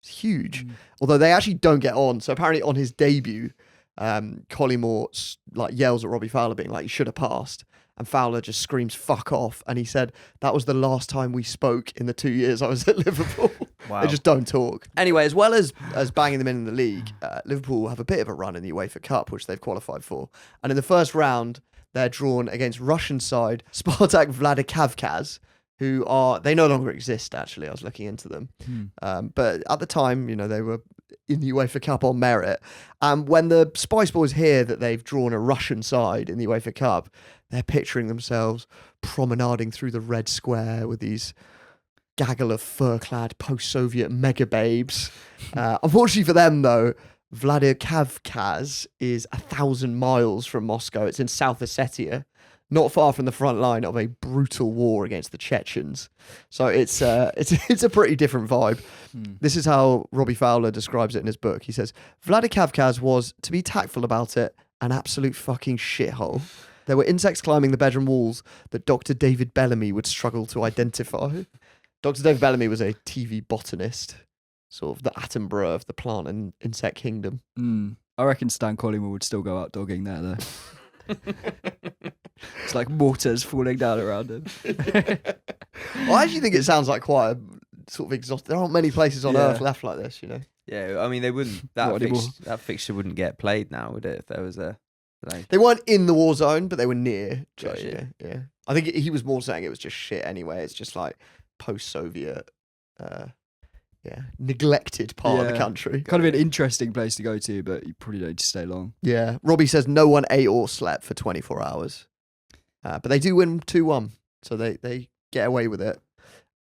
It's huge. Although they actually don't get on. So apparently on his debut, Collymore like yells at Robbie Fowler being like, you should have passed. And Fowler just screams, fuck off. And he said, that was the last time we spoke in the 2 years I was at Liverpool. Wow. They just don't talk. Anyway, as well as banging them in the league, Liverpool have a bit of a run in the UEFA Cup, which they've qualified for. And in the first round, they're drawn against Russian side Spartak Vladikavkaz, who they no longer exist, actually. I was looking into them. But at the time, they were in the UEFA Cup on merit. And when the Spice Boys hear that they've drawn a Russian side in the UEFA Cup, they're picturing themselves promenading through the Red Square with these gaggle of fur-clad post-Soviet mega babes. Unfortunately for them, though, Vladikavkaz is 1,000 miles from Moscow. It's in South Ossetia, not far from the front line of a brutal war against the Chechens. So it's a pretty different vibe. This is how Robbie Fowler describes it in his book. He says, Vladikavkaz was, to be tactful about it, an absolute fucking shithole. There were insects climbing the bedroom walls that Dr. David Bellamy would struggle to identify. Dr. David Bellamy was a TV botanist, sort of the Attenborough of the plant and insect kingdom. I reckon Stan Collymore would still go out dogging there, though. It's like mortars falling down around him. I actually think it sounds like quite a sort of exhausting. There aren't many places on earth left like this, Yeah, I mean, they wouldn't. That fixture wouldn't get played now, would it? If there was a. They weren't in the war zone, but they were near. Got you. Yeah. I think he was more saying it was just shit anyway. It's just like post-Soviet, neglected part of the country. Kind of an interesting place to go to, but you probably don't need to stay long. Yeah. Robbie says no one ate or slept for 24 hours. But they do win 2-1, so they get away with it.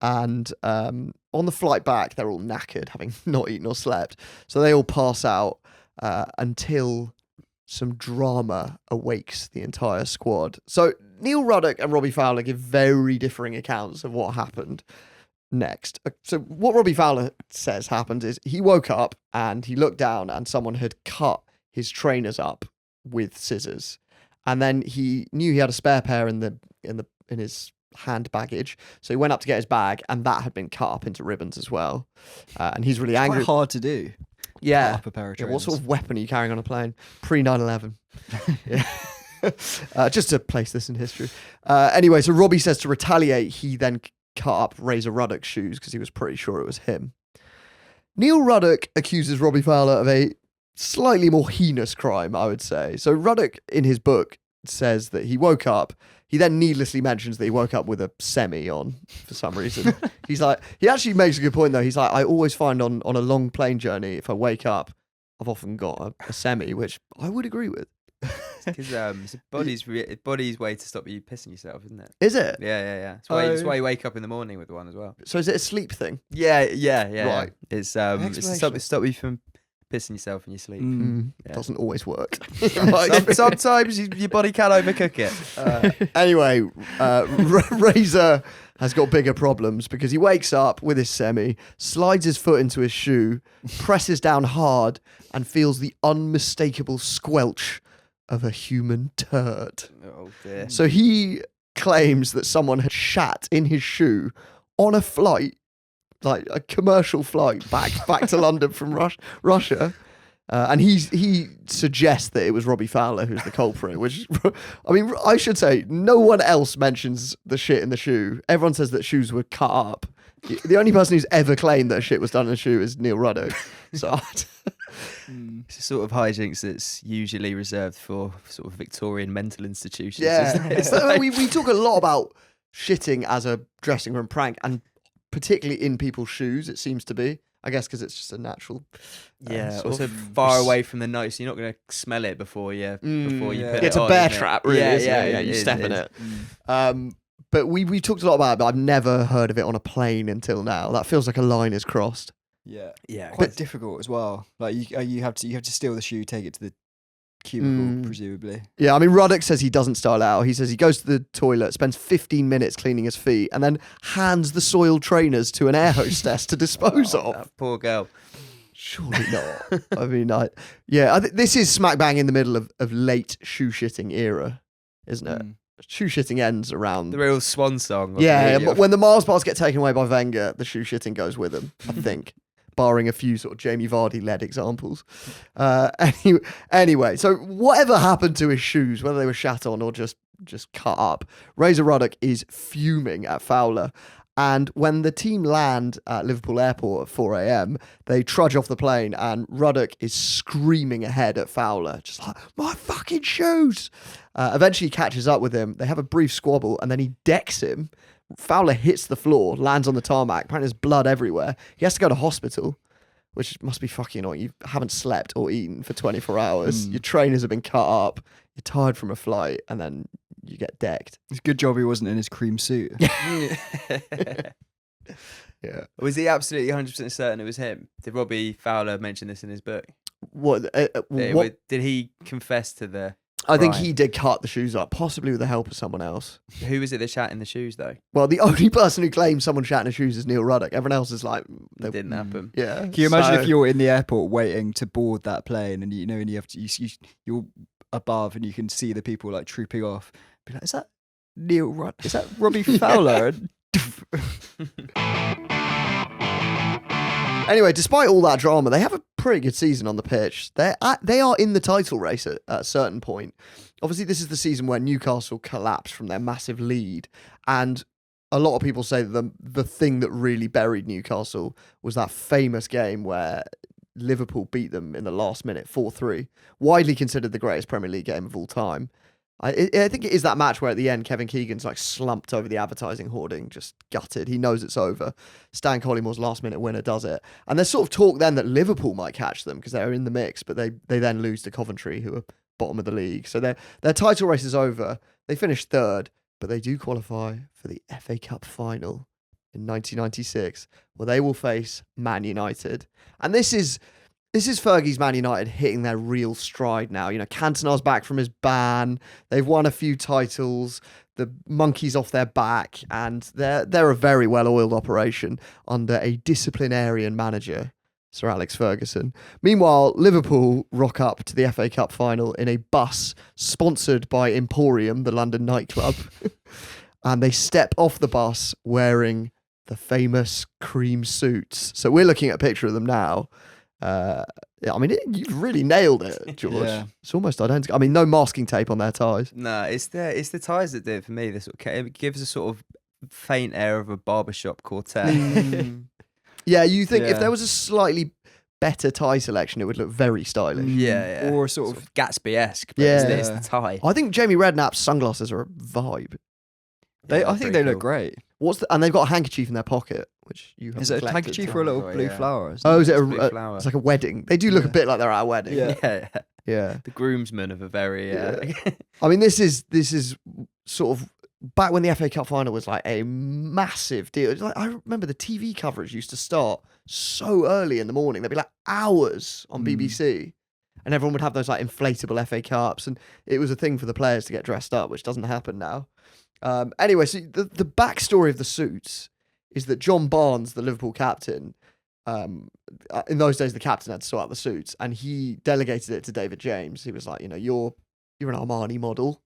And on the flight back, they're all knackered, having not eaten or slept. So they all pass out until some drama awakes the entire squad. So Neil Ruddock and Robbie Fowler give very differing accounts of what happened next. So what Robbie Fowler says happened is he woke up and he looked down and someone had cut his trainers up with scissors. And then he knew he had a spare pair in his hand baggage. So he went up to get his bag and that had been cut up into ribbons as well. And he's really angry. Quite hard to do. Yeah. Cut up a pair of Yeah, what trainers. sort of weapon are you carrying on a plane? Pre 9/11. Yeah. Just to place this in history. Anyway, so Robbie says to retaliate, he then cut up Razor Ruddock's shoes because he was pretty sure it was him. Neil Ruddock accuses Robbie Fowler of a slightly more heinous crime, I would say. So Ruddock, in his book, says that he woke up. He then needlessly mentions that he woke up with a semi on for some reason. He's like, he actually makes a good point though. He's like, I always find on a long plane journey, if I wake up, I've often got a semi, which I would agree with. Because it's a body's way to stop you pissing yourself, isn't it? Is it? Yeah. That's why you wake up in the morning with one as well. So is it a sleep thing? Yeah. Right. It's to stop you from pissing yourself in your sleep. Yeah. Doesn't always work. Sometimes your body can overcook it. Anyway, Razor has got bigger problems because he wakes up with his semi, slides his foot into his shoe, presses down hard, and feels the unmistakable squelch of a human turd. Oh dear. So he claims that someone had shat in his shoe on a flight, like a commercial flight back to London from Russia. And he suggests that it was Robbie Fowler who's the culprit, which, I mean, I should say, no one else mentions the shit in the shoe. Everyone says that shoes were cut up. The only person who's ever claimed that shit was done in a shoe is Neil Ruddock. So It's a sort of hijinks that's usually reserved for sort of Victorian mental institutions. yeah, Isn't it? It's But like- we talk a lot about shitting as a dressing room prank, and particularly in people's shoes, it seems to be. I guess because it's just a natural. Yeah, sort also of- far away from the nose, so you're not going to smell it before you yeah. put it It's a on, bear isn't it? trap, really. Isn't it? yeah, You it step in is. it. But we talked a lot about it, but I've never heard of it on a plane until now. That feels like a line is crossed. Yeah. Yeah, Quite difficult as well. Like you have to steal the shoe, take it to the cubicle, presumably. Yeah, I mean, Ruddock says he doesn't style out. He says he goes to the toilet, spends 15 minutes cleaning his feet, and then hands the soiled trainers to an air hostess to dispose of. That poor girl. Surely not. I mean, this is smack bang in the middle of late shoe shitting era, isn't it? Shoe shitting ends around. The real swan song. But when the Mars bars get taken away by Wenger, the shoe shitting goes with them, I think. Barring a few sort of Jamie Vardy-led examples. Anyway, so whatever happened to his shoes, whether they were shat on or just cut up, Razor Ruddock is fuming at Fowler. And when the team land at Liverpool Airport at 4 a.m, they trudge off the plane and Ruddock is screaming ahead at Fowler, just like, my fucking shoes! Eventually he catches up with him. They have a brief squabble and then he decks him. Fowler hits the floor, lands on the tarmac. Apparently there's blood everywhere. He has to go to hospital, which must be fucking annoying. You haven't slept or eaten for 24 hours. Your trainers have been cut up. You're tired from a flight and then you get decked. It's a good job he wasn't in his cream suit. Yeah. Was he absolutely 100% certain it was him? Did Robbie Fowler mention this in his book? What? Did he confess to the... I think crime? he did cut the shoes up, possibly with the help of someone else. Who was it that shat in the shoes, though? Well, the only person who claims someone shat in his shoes is Neil Ruddock. Everyone else is like, It didn't happen. yeah. Can you imagine So- if you're in the airport waiting to board that plane and and you have to you're above and you can see the people like trooping off? Be like, is that Neil Ruddock? Is that Robbie Fowler? Anyway, despite all that drama, they have a pretty good season on the pitch. They are in the title race at a certain point. Obviously, this is the season where Newcastle collapsed from their massive lead, and a lot of people say that the thing that really buried Newcastle was that famous game where Liverpool beat them in the last minute, 4-3, widely considered the greatest Premier League game of all time. I think it is that match where at the end Kevin Keegan's like slumped over the advertising hoarding, just gutted. He knows it's over. Stan Collymore's last minute winner does it. And there's sort of talk then that Liverpool might catch them because they're in the mix, but they then lose to Coventry, who are bottom of the league. So their title race is over. They finish third, but they do qualify for the FA Cup final in 1996, where they will face Man United. And this is This is Fergie's Man United hitting their real stride now. You know, Cantona's back from his ban. They've won a few titles. The monkey's off their back, and they're a very well-oiled operation under a disciplinarian manager, Sir Alex Ferguson. Meanwhile, Liverpool rock up to the FA Cup final in a bus sponsored by Emporium, the London nightclub, and they step off the bus wearing the famous cream suits. So we're looking at a picture of them now. Yeah, I mean, you've really nailed it, George. Yeah. It's almost identical. I mean, no masking tape on their ties. No, it's the ties that do it for me. It gives a sort of faint air of a barbershop quartet. Yeah, you think if Yeah. there was a slightly better tie selection, it would look very stylish. Yeah. Or sort of Gatsby-esque, but Yeah. it's the tie. I think Jamie Redknapp's sunglasses are a vibe. I think they look great. And they've got a handkerchief in their pocket, which you have Is it a neglected. handkerchief or a little Oh, blue yeah. flower? Oh, is it Blue flower. it's like a wedding? They do look a Yeah. bit like they're at a wedding. Yeah. Yeah. Yeah. The groomsmen of a very... I mean, this is sort of back when the FA Cup final was like a massive deal. It's like, I remember the TV coverage used to start so early in the morning. There'd be like hours on BBC, and everyone would have those like inflatable FA Cups, and it was a thing for the players to get dressed up, which doesn't happen now. Anyway, so the backstory of the suits is that John Barnes, the Liverpool captain, in those days the captain had to sort out the suits, and he delegated it to David James. He was like, you know, you're an Armani model.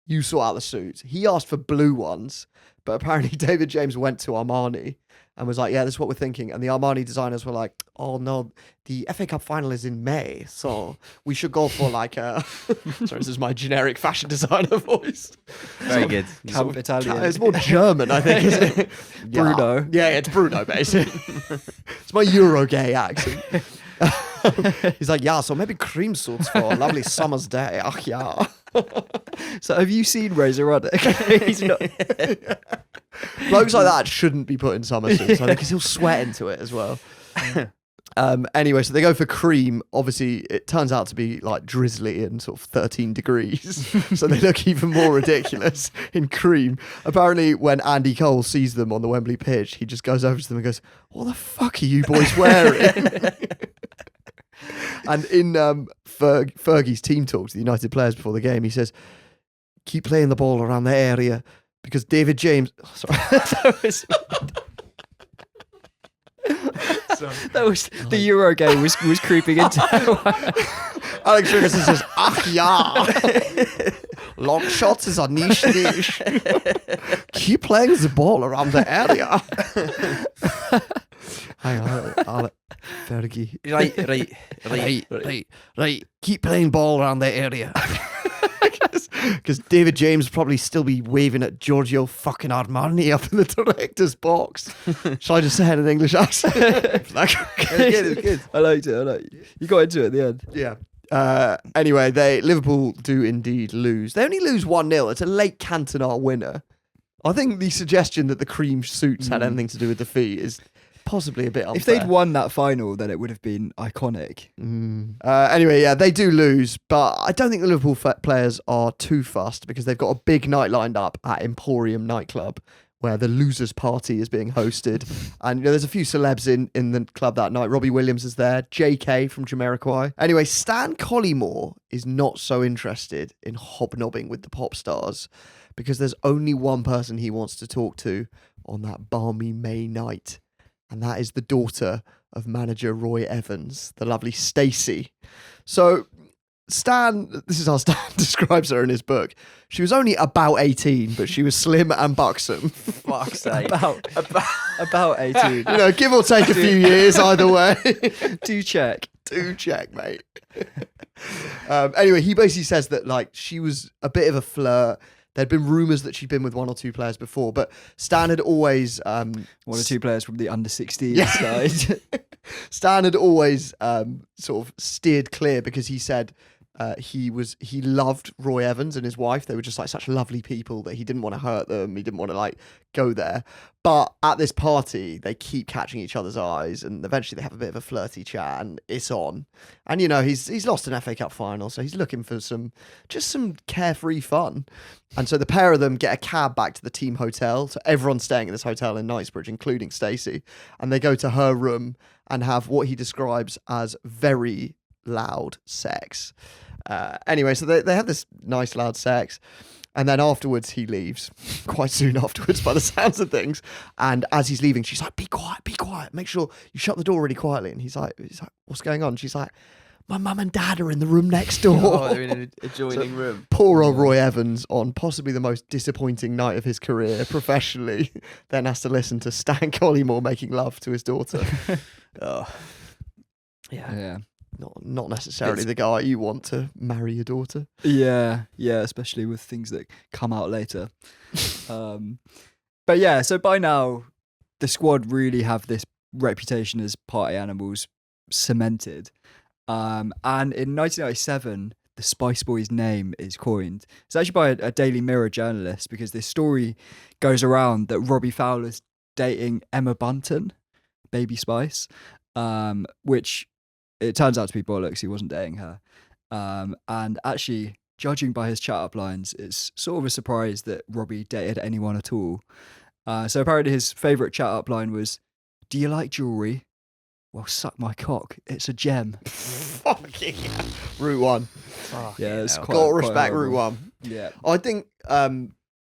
You sort out the suits. He asked for blue ones, but apparently David James went to Armani and was like, yeah, this is what we're thinking. And the Armani designers were like, oh no, the FA Cup final is in May, so we should go for like a... Sorry, this is my generic fashion designer voice. Very good. Camp Italian. It's more German, I think, isn't it? Bruno. Yeah, it's Bruno, basically. It's my Euro gay accent. He's like, yeah, so maybe cream suits for a lovely summer's day. Ach, yeah. So have you seen Razor Ruddock? He's not. Blokes like that shouldn't be put in summer suits, I think, because he'll sweat into it as well. Anyway, so they go for cream. Obviously, it turns out to be like drizzly and sort of 13 degrees. So they look even more ridiculous in cream. Apparently, when Andy Cole sees them on the Wembley pitch, he just goes over to them and goes, what the fuck are you boys wearing? And in Fergie's team talk to the United players before the game, he says, keep playing the ball around the area because David James... Oh, sorry. That was the Euro game was creeping into. Alex Ferguson says, ach ja, long shots is a niche. Keep playing the ball around the area. Hang on, Fergie. Right. Keep playing ball around the area. Because David James probably still be waving at Giorgio fucking Armani up in the director's box. Shall I just say it in an English accent? It was good. I liked it. You got into it at the end. Yeah. Anyway, Liverpool do indeed lose. They only lose 1-0. It's a late Cantona winner. I think the suggestion that the cream suits had anything to do with defeat is possibly a bit unfair. If they'd won that final, then it would have been iconic. Anyway, yeah, they do lose, but I don't think the Liverpool players are too fussed because they've got a big night lined up at Emporium nightclub where the losers party is being hosted. And you know, there's a few celebs in the club that night. Robbie Williams is there, JK from Jamiroquai. Anyway, Stan Collymore is not so interested in hobnobbing with the pop stars because there's only one person he wants to talk to on that balmy May night. And that is the daughter of manager Roy Evans, the lovely Stacey. So Stan, this is how Stan describes her in his book. She was only about 18, but she was slim and buxom. Fuck's sake. About 18. You know, give or take a few years either way. Do check. Do check, mate. Anyway, he basically says that like she was a bit of a flirt. There'd been rumours that she'd been with one or two players before, but Stan had always... One or two players from the under-16 Yeah. side. Stan had always sort of steered clear because he said he loved Roy Evans and his wife. They were just like such lovely people that he didn't want to hurt them. He didn't want to like go there. But at this party, they keep catching each other's eyes, and eventually they have a bit of a flirty chat, and it's on. And you know, he's lost an FA Cup final, so he's looking for some carefree fun. And so the pair of them get a cab back to the team hotel. So everyone's staying in this hotel in Knightsbridge, including Stacey, and they go to her room and have what he describes as very loud sex. Anyway, so they have this nice loud sex, and then afterwards he leaves, quite soon afterwards by the sounds of things. And as he's leaving, she's like, be quiet, make sure you shut the door really quietly. And he's like, what's going on? She's like, my mum and dad are in the room next door. Oh, they're in an adjoining room. Poor old Roy Evans, on possibly the most disappointing night of his career professionally, then has to listen to Stan Collymore making love to his daughter. Oh, Yeah. Not necessarily the guy you want to marry your daughter. Yeah, especially with things that come out later. But yeah, so by now, the squad really have this reputation as party animals cemented. And in 1997, the Spice Boys name is coined. It's actually by a Daily Mirror journalist, because this story goes around that Robbie Fowler's dating Emma Bunton, Baby Spice, which it turns out to be bollocks. He wasn't dating her. And actually, judging by his chat up lines, it's sort of a surprise that Robbie dated anyone at all. So apparently his favourite chat up line was, "Do you like jewellery? Well, suck my cock. It's a gem." Fucking Route 1. Yeah, it's quite. Gotta respect horrible. Route 1. Yeah. I think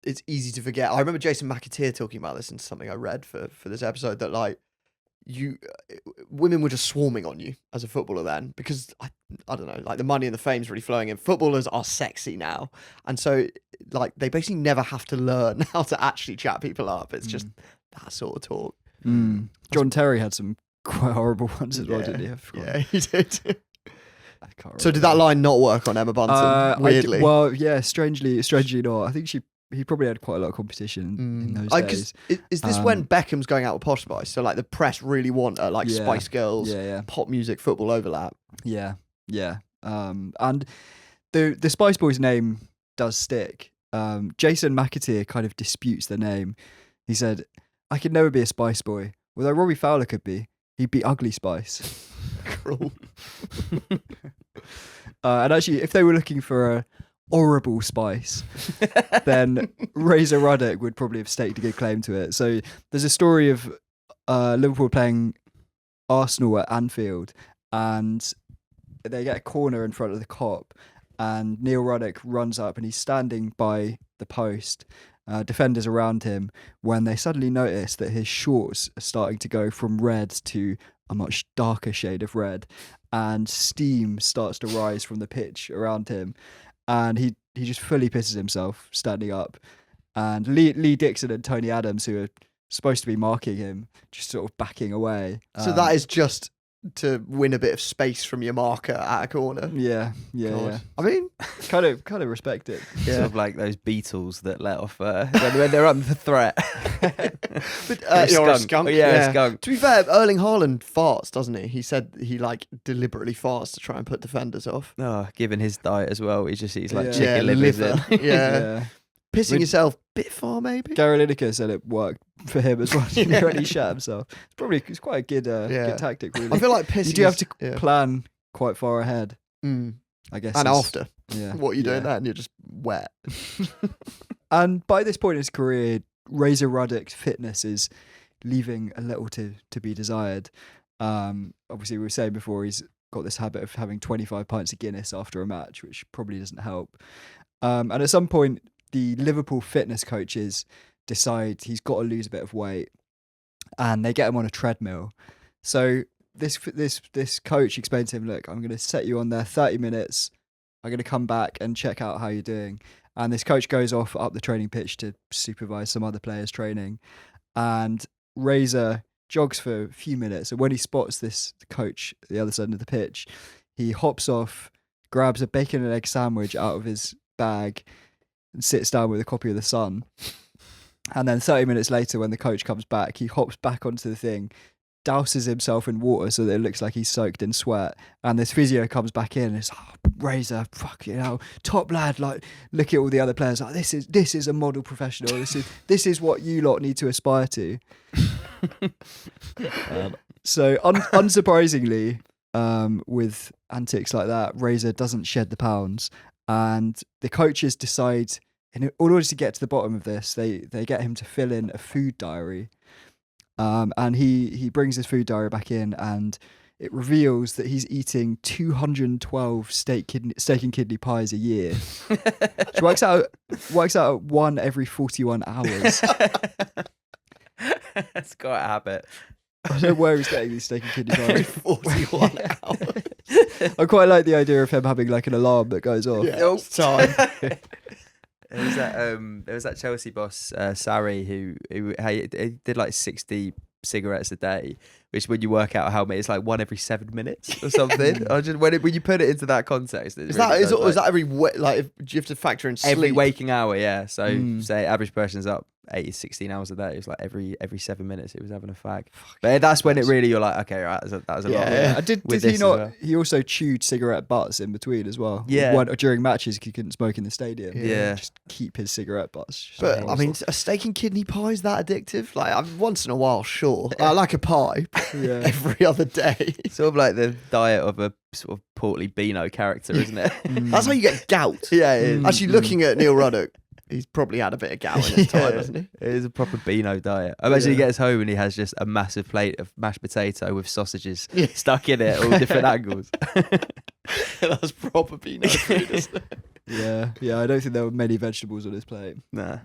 it's easy to forget. I remember Jason McAteer talking about this in something I read for this episode, that like women were just swarming on you as a footballer then, because I don't know, like the money and the fame's really flowing in. Footballers are sexy now, and so like they basically never have to learn how to actually chat people up. It's just that sort of talk. John Terry had some quite horrible ones as well, didn't he? Yeah, he did. I can't So did that line not work on Emma Bunton? Weirdly, well, yeah, strangely not. I think he probably had quite a lot of competition in those days. Is this when Beckham's going out with Posh Spice? So like the press really want Spice Girls, pop music, football overlap. Yeah. And the Spice Boys name does stick. Jason McAteer kind of disputes the name. He said, "I could never be a Spice Boy. Although Robbie Fowler could be. He'd be Ugly Spice." Cruel. And actually, if they were looking for a horrible spice, then Razor Ruddock would probably have staked a good claim to it. So there's a story of Liverpool playing Arsenal at Anfield, and they get a corner in front of the Kop, and Neil Ruddock runs up and he's standing by the post, defenders around him, when they suddenly notice that his shorts are starting to go from red to a much darker shade of red, and steam starts to rise from the pitch around him. And he just fully pisses himself standing up. And Lee Dixon and Tony Adams, who are supposed to be marking him, just sort of backing away. So that is just to win a bit of space from your marker at a corner. Yeah. I mean, kind of respect it. Sort of like those Beatles that let off when they're under threat. But, you're a skunk. Yeah, a skunk. To be fair, Erling Haaland farts, doesn't he? He said he like deliberately farts to try and put defenders off. Oh, given his diet as well, he just eats like Yeah. chicken livers. liver. Yeah. Pissing yourself a bit far, maybe. Gary Lineker said it worked for him as well. When he shat himself. It's quite a good tactic, really. I feel like pissing. You do have to plan quite far ahead, I guess. And after. Yeah. What are you doing then? You're just wet. And by this point in his career, Razor Ruddock's fitness is leaving a little to be desired. Obviously, we were saying before, he's got this habit of having 25 pints of Guinness after a match, which probably doesn't help. And at some point, the Liverpool fitness coaches decide he's got to lose a bit of weight, and they get him on a treadmill. So this coach explained to him, "Look, I'm going to set you on there 30 minutes. I'm going to come back and check out how you're doing." And this coach goes off up the training pitch to supervise some other players' training. And Razor jogs for a few minutes. And when he spots this coach at the other side of the pitch, he hops off, grabs a bacon and egg sandwich out of his bag, and sits down with a copy of The Sun. And then 30 minutes later, when the coach comes back, he hops back onto the thing, douses himself in water so that it looks like he's soaked in sweat. And this physio comes back in and it's, Razor, fuck you know, top lad. Like, look at all the other players. Like, this is a model professional. This is what you lot need to aspire to. So unsurprisingly, with antics like that, Razor doesn't shed the pounds, and the coaches decide, in order to get to the bottom of this, they get him to fill in a food diary. And he brings his food diary back in, and it reveals that he's eating 212 steak and kidney pies a year. Which works out at one every 41 hours. That's quite a habit. I don't know where he's getting these steak and kidney Every pies. 41 hours. I quite like the idea of him having like an alarm that goes off. Yeah, it's time. There was that Chelsea boss Sarri who he did like 60 cigarettes a day, which when you work out how many, it's like one every 7 minutes or something. I just when you put it into that context, Is that every do you have to factor in sleep? every waking hour? Yeah. So say average person's up 16 hours a day. It's like every 7 minutes it was having a fag. But that's when it really you're like, okay, right, that was a lot. Yeah. Did With he this not? as well. He also chewed cigarette butts in between as well. Yeah. During matches, he couldn't smoke in the stadium. Yeah. Just keep his cigarette butts. Just But I awesome. mean, a steak and kidney pie is that addictive? Like, once in a while, sure. I like a pie Yeah. every other day. Sort of like the diet of a sort of portly Beano character, isn't it? That's how you get gout. Yeah, it is. Actually, looking at Neil Ruddock, he's probably had a bit of gout in his time, hasn't he? It is a proper Beano diet. I imagine he gets home and he has just a massive plate of mashed potato with sausages Yeah. stuck in it, all different angles. That's proper peanut food, isn't it? Yeah. I don't think there were many vegetables on his plate. Nah.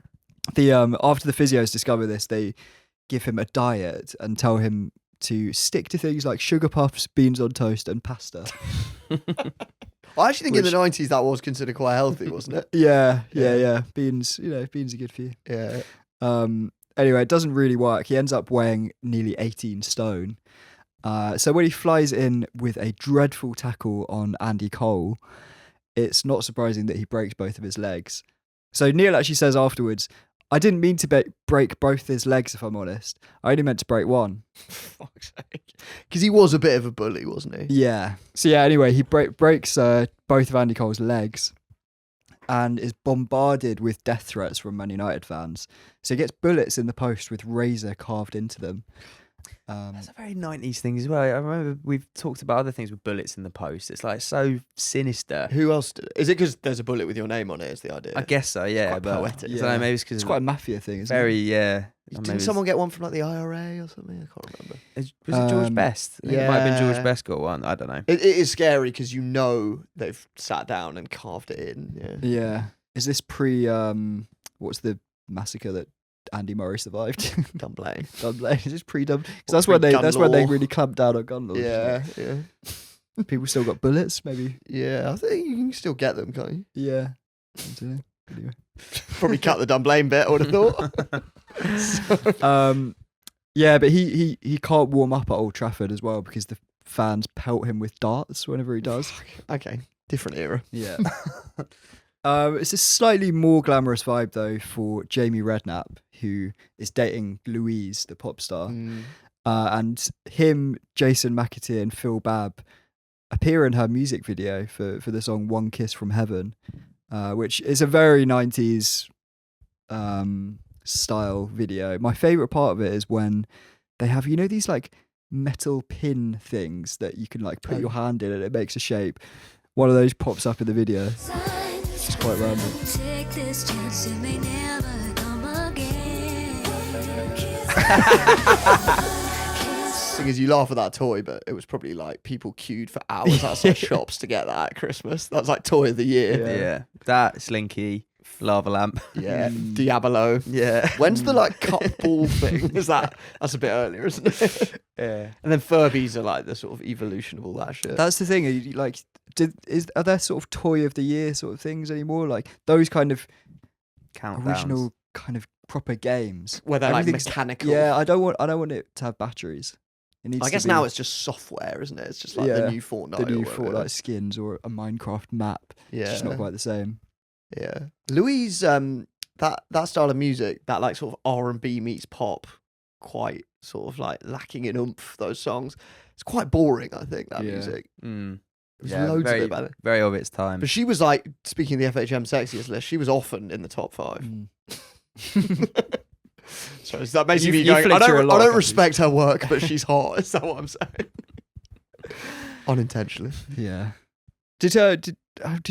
The after the physios discover this, they give him a diet and tell him to stick to things like sugar puffs, beans on toast, and pasta. I actually think in the 90s that was considered quite healthy, wasn't it? Yeah. Beans, beans are good for you. Yeah. Anyway, it doesn't really work. He ends up weighing nearly 18 stone. So when he flies in with a dreadful tackle on Andy Cole, it's not surprising that he breaks both of his legs. So Neil actually says afterwards, I didn't mean to break both his legs, if I'm honest. I only meant to break one. Fuck's sake. Because he was a bit of a bully, wasn't he? Yeah. So yeah, anyway, he breaks both of Andy Cole's legs and is bombarded with death threats from Man United fans. So he gets bullets in the post with Razor carved into them. That's a very 90s thing as well. I remember we've talked about other things with bullets in the post. It's like so sinister. Who else did it? Is it because there's a bullet with your name on it, is the idea? I guess so, yeah. quite But poetic. I don't know, maybe it's because It's quite a mafia thing, isn't very, it? yeah. Didn't someone get one from like the IRA or something? I can't remember. Was it George Best? I think it might have been yeah. George Best got one. I don't know. It is scary because you know they've sat down and carved it in. Yeah. Yeah. Is this what's the massacre that Andy Murray survived? Dunblane. Dunblane. Is this pre-Dub? Because Or that's when pre-gun they law. really clamped down on gun laws. Yeah, yeah. People still got bullets, maybe. Yeah, I think you can still get them, can't you? Yeah. I don't know. Anyway. Probably cut the Dunblane bit, I would have thought. Yeah, but he can't warm up at Old Trafford as well because the fans pelt him with darts whenever he does. Okay, different era. Yeah. It's a slightly more glamorous vibe though for Jamie Redknapp, who is dating Louise, the pop star, and him, Jason McAtee, and Phil Babb appear in her music video for the song "One Kiss from Heaven," which is a very 90s style video. My favorite part of it is when they have, these like metal pin things that you can like put your hand in and it makes a shape. One of those pops up in the video. It's quite random. Take this chance, it may never come again. Thing is, you laugh at that toy, but it was probably like people queued for hours outside shops to get that at Christmas. That was like toy of the year. Yeah. That, Slinky, Lava Lamp. Yeah, Diabolo. Yeah. When's the like cut ball thing? That's a bit earlier, isn't it? Yeah. And then Furbies are like the sort of evolution of all that shit. That's the thing. Are you, like, are there sort of toy of the year sort of things anymore? Like those kind of Countdowns. original kind of proper games where they're like Everything's- mechanical. Yeah, I don't want it to have batteries. It needs I to guess be now it's just software, isn't it? It's just like the new Fortnite. the new or whatever. Fortnite skins or a Minecraft map. Yeah, It's just not quite the same. Yeah, Louise, that style of music, that like sort of R&B meets pop, quite sort of like lacking in oomph, those songs. It's quite boring, I think, that Yeah. music. Mm. There's Yeah, loads very, of it back then. very of its time. But she was like, speaking of the FHM sexiest list, she was often in the top 5. So is that basically You going, I flicked her a don't, lot, I don't Kathy. respect her work, but she's hot. Is that what I'm saying? Unintentionally. Yeah. Did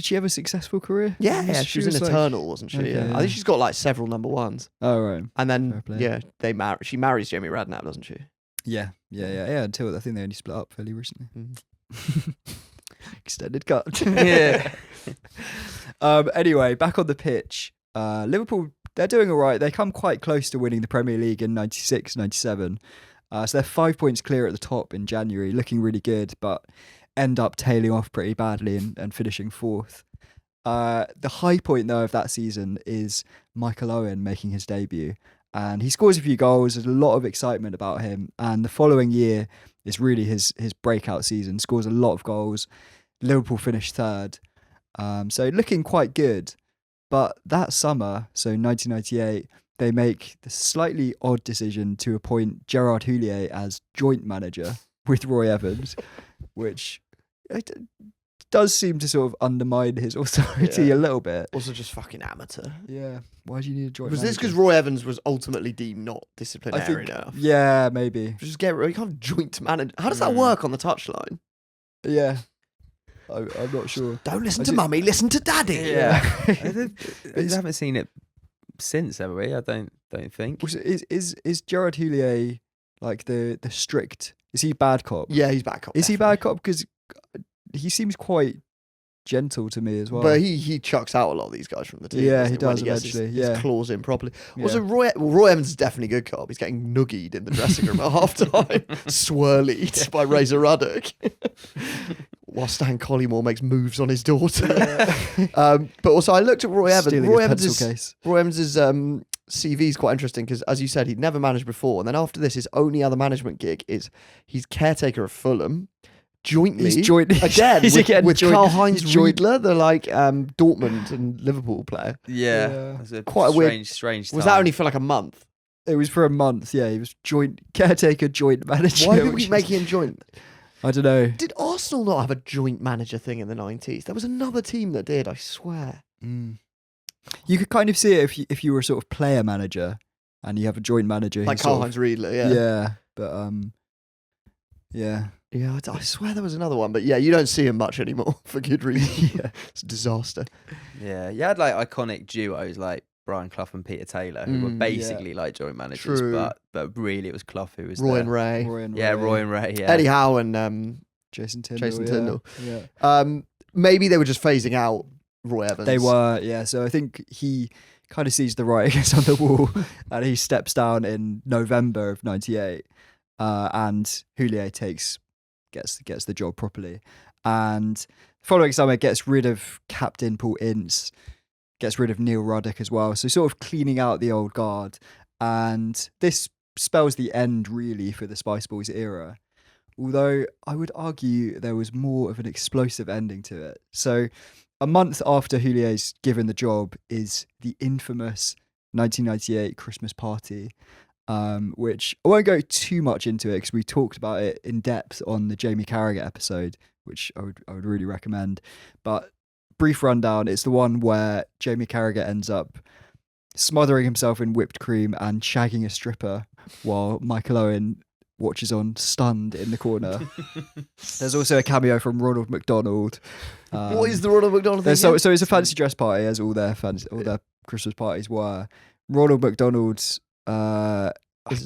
she have a successful career? Yeah, she was in like- Eternal, wasn't she? Okay, yeah. yeah. I think she's got like several number 1s. Oh right. And Fair play. then, yeah, she marries Jamie Redknapp, doesn't she? Yeah. Until I think they only split up fairly recently. Mm. Extended cut. Yeah. Anyway, back on the pitch. Liverpool, they're doing all right. They come quite close to winning the Premier League in 96, 97. So they're 5 points clear at the top in January, looking really good, but end up tailing off pretty badly and finishing 4th. The high point, though, of that season is Michael Owen making his debut. And he scores a few goals. There's a lot of excitement about him. And the following year is really his breakout season. Scores a lot of goals. Liverpool finished 3rd. So looking quite good. But that summer, so 1998, they make the slightly odd decision to appoint Gerard Houllier as joint manager with Roy Evans, which does seem to sort of undermine his authority a little bit. Also just fucking amateur. Yeah. Why do you need a joint Was manager? this because Roy Evans was ultimately deemed not disciplinary enough? Yeah, maybe. Just get rid. You can't joint manage. How does that work on the touchline? Yeah. I'm not sure. Don't listen I to do- mummy, listen to daddy. Yeah. I haven't seen it since, have we? I don't think. Also, is Gerard Houllier like the strict? Is he bad cop? Yeah, he's back up. Is he bad cop? Because he seems quite gentle to me as well. But he chucks out a lot of these guys from the team. Yeah, doesn't he when does gets his eventually, yeah. claws in properly. Yeah. Also, Roy Evans is definitely a good cop. He's getting nuggied in the dressing room at half time, swirlied by Razor Ruddock, while Stan Collymore makes moves on his daughter. But also, I looked at Roy Evans. Stealing Roy a Evans' pencil case. Roy Evans' CV is quite interesting because, as you said, he'd never managed before, and then after this, his only other management gig is he's caretaker of Fulham. Jointly, He's joint again he's with, again with joint- Karl-Heinz he's joint- Riedler, the like Dortmund and Liverpool player. Yeah. Yeah. It's a Quite a weird- strange Was time. that only for like a month? It was for a month. Yeah, he was joint caretaker, joint manager. Why did we which keep is- making him joint? I don't know. Did Arsenal not have a joint manager thing in the 90s? There was another team that did, I swear. You could kind of see it if you were a sort of player manager and you have a joint manager. Like who's sort Karl-Heinz of- Riedler, yeah. Yeah, but yeah. Yeah, I swear there was another one, but yeah, you don't see him much anymore for good reason. Yeah. It's a disaster. Yeah, you had like iconic duos like Brian Clough and Peter Taylor, who were Mm, basically like joint managers, True. but really it was Clough who was Roy the- and Ray, Roy and Yeah, Roy and Ray. Yeah, Eddie Howe and Jason Tyndall. Jason yeah. Tyndall. Yeah. maybe they were just phasing out Roy Evans. They were, yeah. So I think he kind of sees the writing on the wall and he steps down in November of 98 and Houllier gets the job properly. And following summer gets rid of captain Paul Ince, gets rid of Neil Ruddock as well. So sort of cleaning out the old guard. And this spells the end really for the Spice Boys era. Although I would argue there was more of an explosive ending to it. So a month after Houlier's given the job is the infamous 1998 Christmas party, which I won't go too much into it because we talked about it in depth on the Jamie Carragher episode, which I would really recommend. But brief rundown, it's the one where Jamie Carragher ends up smothering himself in whipped cream and shagging a stripper while Michael Owen watches on stunned in the corner. There's also a cameo from Ronald McDonald. What is the Ronald McDonald thing? So again? it's a fancy dress party, as all their Christmas parties were. Ronald McDonald's. I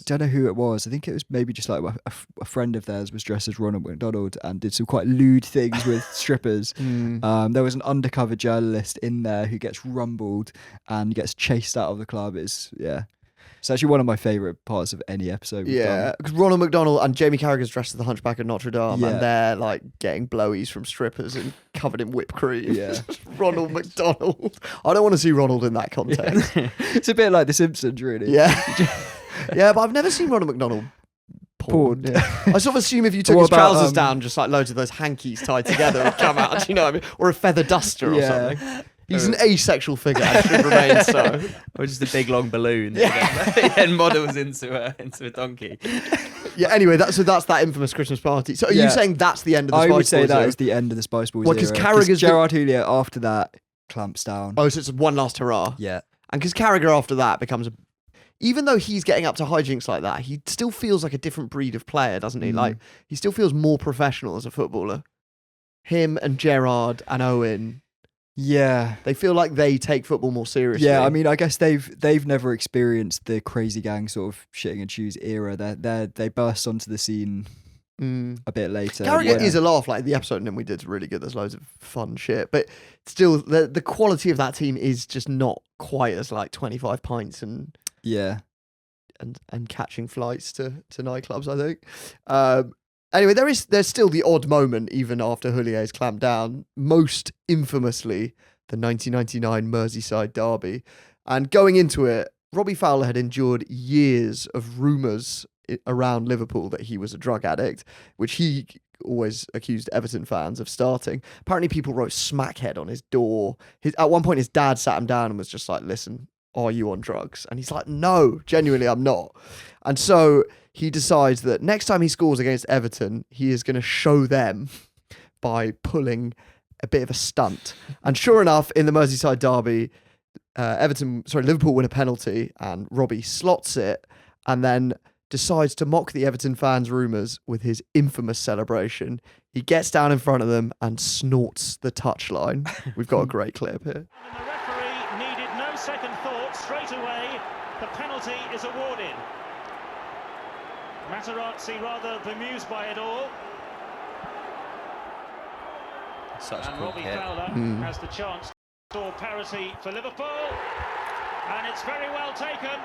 don't know who it was. I think it was maybe just like a friend of theirs was dressed as Ronald McDonald and did some quite lewd things with strippers. There was an undercover journalist in there who gets rumbled and gets chased out of the club. It's actually one of my favourite parts of any episode we've Yeah, done. because Ronald McDonald and Jamie Carragher's dressed as the Hunchback of Notre Dame, Yeah. and they're like getting blowies from strippers and covered in whipped cream. Yeah. Ronald McDonald. I don't want to see Ronald in that context. It's a bit like The Simpsons, really. Yeah, yeah, but I've never seen Ronald McDonald porn. Porn. Yeah. I sort of assume if you took What his about, trousers down, just like loads of those hankies tied together would come out. Do you know what I mean? Or a feather duster or Yeah. something. He's an asexual figure and should remain so. Or just a big long balloon that then models into a donkey. Yeah, anyway, that's that infamous Christmas party. So are you saying that's the end of the Spice I Boys? would say that era? is the end of the Spice Boys Well, 'cause era. Carragher's Gerard Houllier after that clamps down. Oh, so it's one last hurrah. Yeah. And because Carragher after that becomes even though he's getting up to hijinks like that, he still feels like a different breed of player, doesn't he? Like, he still feels more professional as a footballer. Him and Gerrard and Owen, Yeah. they feel like they take football more seriously. Yeah, I mean, I guess they've never experienced the crazy gang sort of shitting and shoes era. They burst onto the scene a bit later. Carragher is a laugh. Like the episode we did is really good. There's loads of fun shit, but still, the quality of that team is just not quite as like 25 pints and catching flights to nightclubs. I think. Anyway, there's still the odd moment even after Houlier's clamped down. Most infamously, the 1999 Merseyside derby, and going into it, Robbie Fowler had endured years of rumours around Liverpool that he was a drug addict, which he always accused Everton fans of starting. Apparently, people wrote "smackhead" on his door. At one point, his dad sat him down and was just like, "Listen, are you on drugs?" And he's like, "No, genuinely, I'm not." And so he decides that next time he scores against Everton, he is going to show them by pulling a bit of a stunt. And sure enough, in the Merseyside derby, Liverpool win a penalty and Robbie slots it and then decides to mock the Everton fans' rumours with his infamous celebration. He gets down in front of them and snorts the touchline. We've got a great clip here. And the referee needed no second thought. Straight away, the penalty is awarded. Materazzi rather bemused by it all. Such And cool Robbie kit. Fowler has the chance to restore parity for Liverpool. And it's very well taken.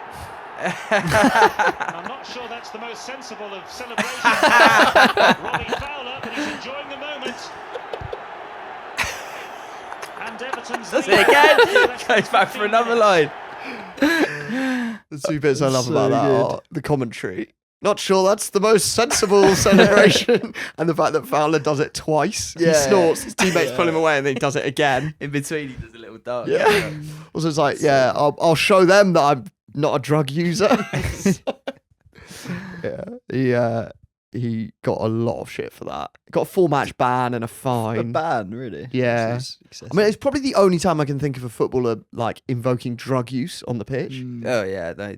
I'm not sure that's the most sensible of celebrations. Robbie Fowler, but he's enjoying the moment. And Everton's Does lead it again? less than Goes back 15 for another minutes. line. The two bits I love So about that good. are the commentary. Not sure that's the most sensible celebration. And the fact that Fowler does it twice. He snorts, his teammates pull him away, and then he does it again. In between, he does a little dance. Yeah. Also, it's like, I'll show them that I'm not a drug user. He got a lot of shit for that. Got a 4-match ban and a A fine. ban, really? Yeah. This is excessive. I mean, it's probably the only time I can think of a footballer like invoking drug use on the pitch. Oh yeah, no,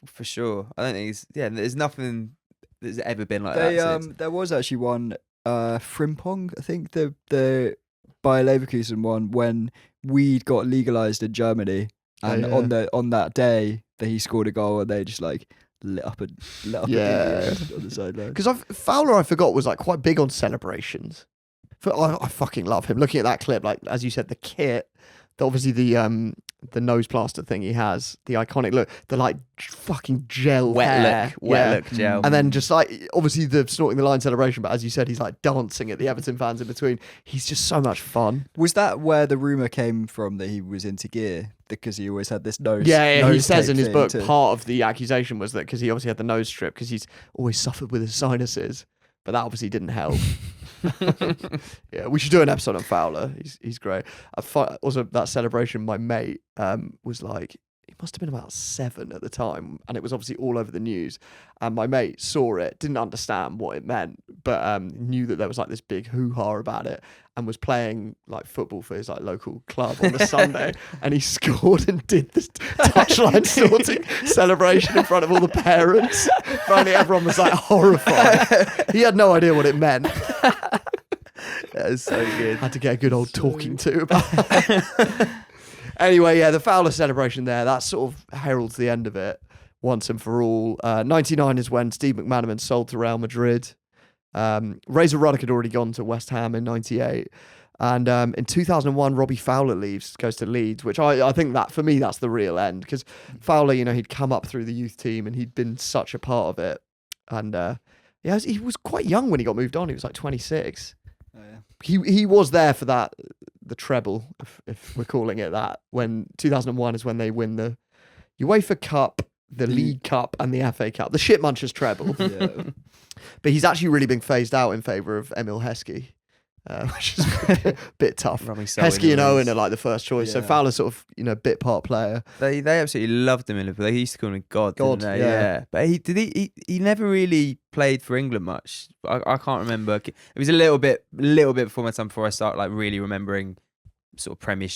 for sure. I don't think there's nothing that's ever been like that since. There was actually one Frimpong, I think the Bayer Leverkusen one when weed got legalized in Germany, and on that day that he scored a goal and they just like lit up a dingy on the sideline. Because Fowler, I forgot, was like quite big on celebrations. I fucking love him. Looking at that clip, like as you said, the kit, obviously the nose plaster thing he has, the iconic look, the like fucking gel hair. wet look gel. And then just like, obviously the snorting the line celebration, but as you said, he's like dancing at the Everton fans in between. He's just so much fun. Was that where the rumor came from that he was into gear? Because he always had this nose. Yeah, he nose says tape in his thing book, too. part of the accusation was that because he obviously had the nose strip, because he's always suffered with his sinuses, but that obviously didn't help. Yeah, we should do an episode on Fowler. He's great. Also, that celebration, my mate was like, he must have been about 7 at the time, and it was obviously all over the news. And my mate saw it, didn't understand what it meant, but knew that there was like this big hoo-ha about it, and was playing like football for his like local club on the Sunday, and he scored and did this touchline sorting celebration in front of all the parents. Finally, everyone was like horrified. He had no idea what it meant. That is so good. Had to get a good old talking to about it. Anyway, yeah, the Fowler celebration there, that sort of heralds the end of it once and for all. 99 is when Steve McManaman sold to Real Madrid. Razor Ruddock had already gone to West Ham in 98. And in 2001, Robbie Fowler goes to Leeds, which I think that, for me, that's the real end. Because Fowler, he'd come up through the youth team and he'd been such a part of it. And he was quite young when he got moved on. He was like 26. Oh, yeah. He was there for that, the treble, if we're calling it that. When 2001 is when they win the UEFA Cup, the League Cup, and the FA Cup, the shit munchers treble. Yeah. But he's actually really been phased out in favour of Emil Heskey. which is a bit tough. Rubbing salt in Heskey the and Owen wounds. are like the first choice. So Yeah. Fowler's sort of, bit part player. They absolutely loved him in Liverpool. They used to call him God. God, didn't they? yeah. But he never really played for England much. I can't remember. It was a little bit before my time, before I start like really remembering sort of Premier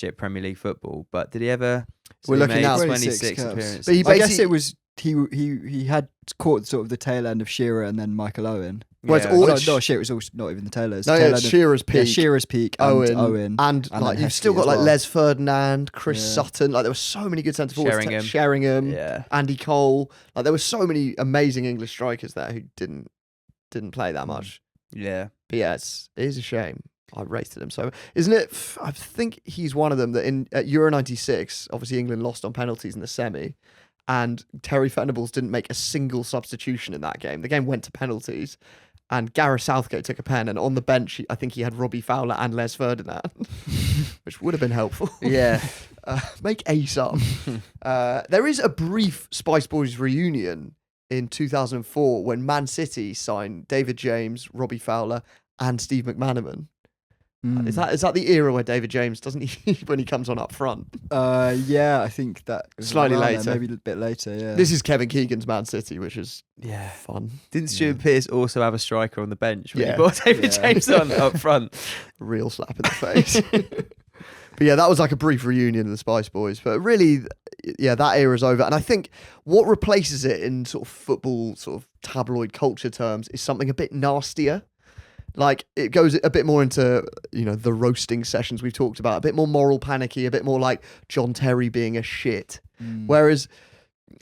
League football. But did he ever? We're he looking made now. 26 caps. appearances. But he I guess basically- it was he had caught sort of the tail end of Shearer and then Michael Owen. Well, it's Yeah. all- Oh, no, it's- no, Shearer was also not even the tailers. No, tail yeah, end it's of- Shearer's yeah, peak. Shearer's peak and Owen. and and like then you've still Heskey got as like well. Les Ferdinand, Chris Yeah. Sutton. Like there were so many good centre forwards. Sheringham. Sheringham, Yeah. Andy Cole. Like there were so many amazing English strikers there who didn't play that much. Yeah. But yeah, it is a shame. I rated him so. Isn't it? I think he's one of them that at Euro '96, obviously England lost on penalties in the semi, and Terry Venables didn't make a single substitution in that game. The game went to penalties, and Gareth Southgate took a pen, and on the bench, I think he had Robbie Fowler and Les Ferdinand, which would have been helpful. Yeah. Make ace up. There is a brief Spice Boys reunion in 2004 when Man City signed David James, Robbie Fowler, and Steve McManaman. Mm. Is that the era where David James doesn't he when he comes on up front? Yeah, I think that was Slightly around there, later. maybe a bit later. Yeah. This is Kevin Keegan's Man City, which is Yeah. fun. Didn't Stuart Pearce also have a striker on the bench when Yeah. he brought David Yeah. James on up front? Real slap in the face. But yeah, that was like a brief reunion of the Spice Boys. But really, yeah, that era's over. And I think what replaces it in sort of football, sort of tabloid culture terms is something a bit nastier. Like it goes a bit more into, the roasting sessions we've talked about, a bit more moral panicky, a bit more like John Terry being a shit. Whereas,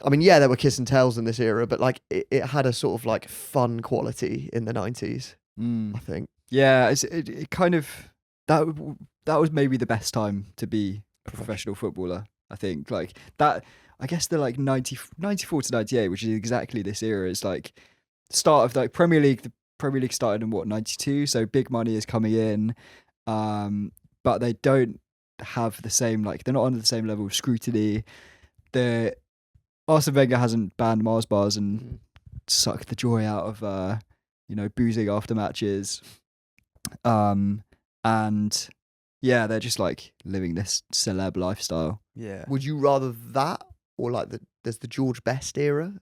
I mean, yeah, there were kiss and tells in this era, but like it had a sort of like fun quality in the 90s, I think. Yeah, it kind of that was maybe the best time to be a professional footballer. I think like that. I guess the like 94 to 98, which is exactly this era, is like start of like Premier League. The Premier League started in 92, so big money is coming in, but they don't have the same they're not under the same level of scrutiny. The Arsene Wenger hasn't banned Mars bars and sucked the joy out of boozing after matches. And yeah, they're just like living this celeb lifestyle. Yeah. Would you rather that or like there's the George Best era?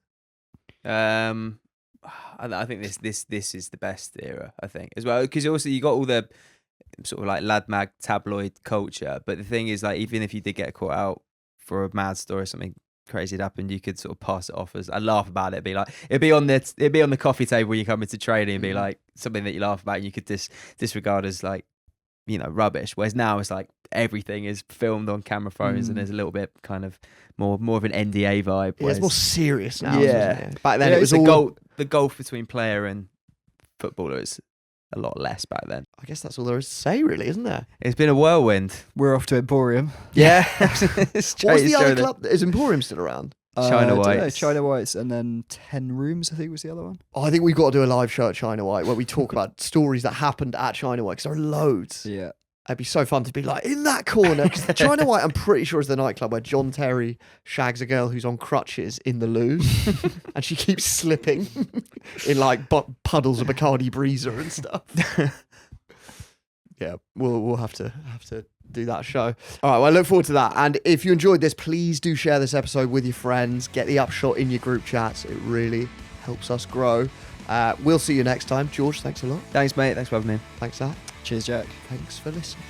I think this is the best era, I think, as well, because also you got all the sort of like lad mag tabloid culture, but the thing is, like, even if you did get caught out for a mad story or something crazy had happened, you could sort of pass it off as and laugh about it. Be like, it'd be on the coffee table when you come into training and be like something that you laugh about and you could disregard as like, rubbish. Whereas now it's like everything is filmed on camera phones and there's a little bit kind of more of an NDA vibe. Yeah, it's more serious now. Yeah. Isn't it? Back then Yeah, it was it's all. the gulf between player and footballer is a lot less back then. I guess that's all there is to say, really, isn't there? It's been a whirlwind. We're off to Emporium. Yeah. What was the other club? Is Emporium still around? China I don't know, Whites. China Whites, and then 10 Rooms, I think was the other one. Oh, I think we've got to do a live show at China White where we talk about stories that happened at China White, because there are loads. Yeah. It'd be so fun to be like in that corner. Because China White, I'm pretty sure, is the nightclub where John Terry shags a girl who's on crutches in the loo, and she keeps slipping in like puddles of Bacardi Breezer and stuff. Yeah, we'll have to do that show. All right, well, I look forward to that. And if you enjoyed this, please do share this episode with your friends. Get the upshot in your group chats. It really helps us grow. We'll see you next time. George, thanks a lot. Thanks, mate. Thanks for having me. Thanks, Zach. Cheers, Jack. Thanks for listening.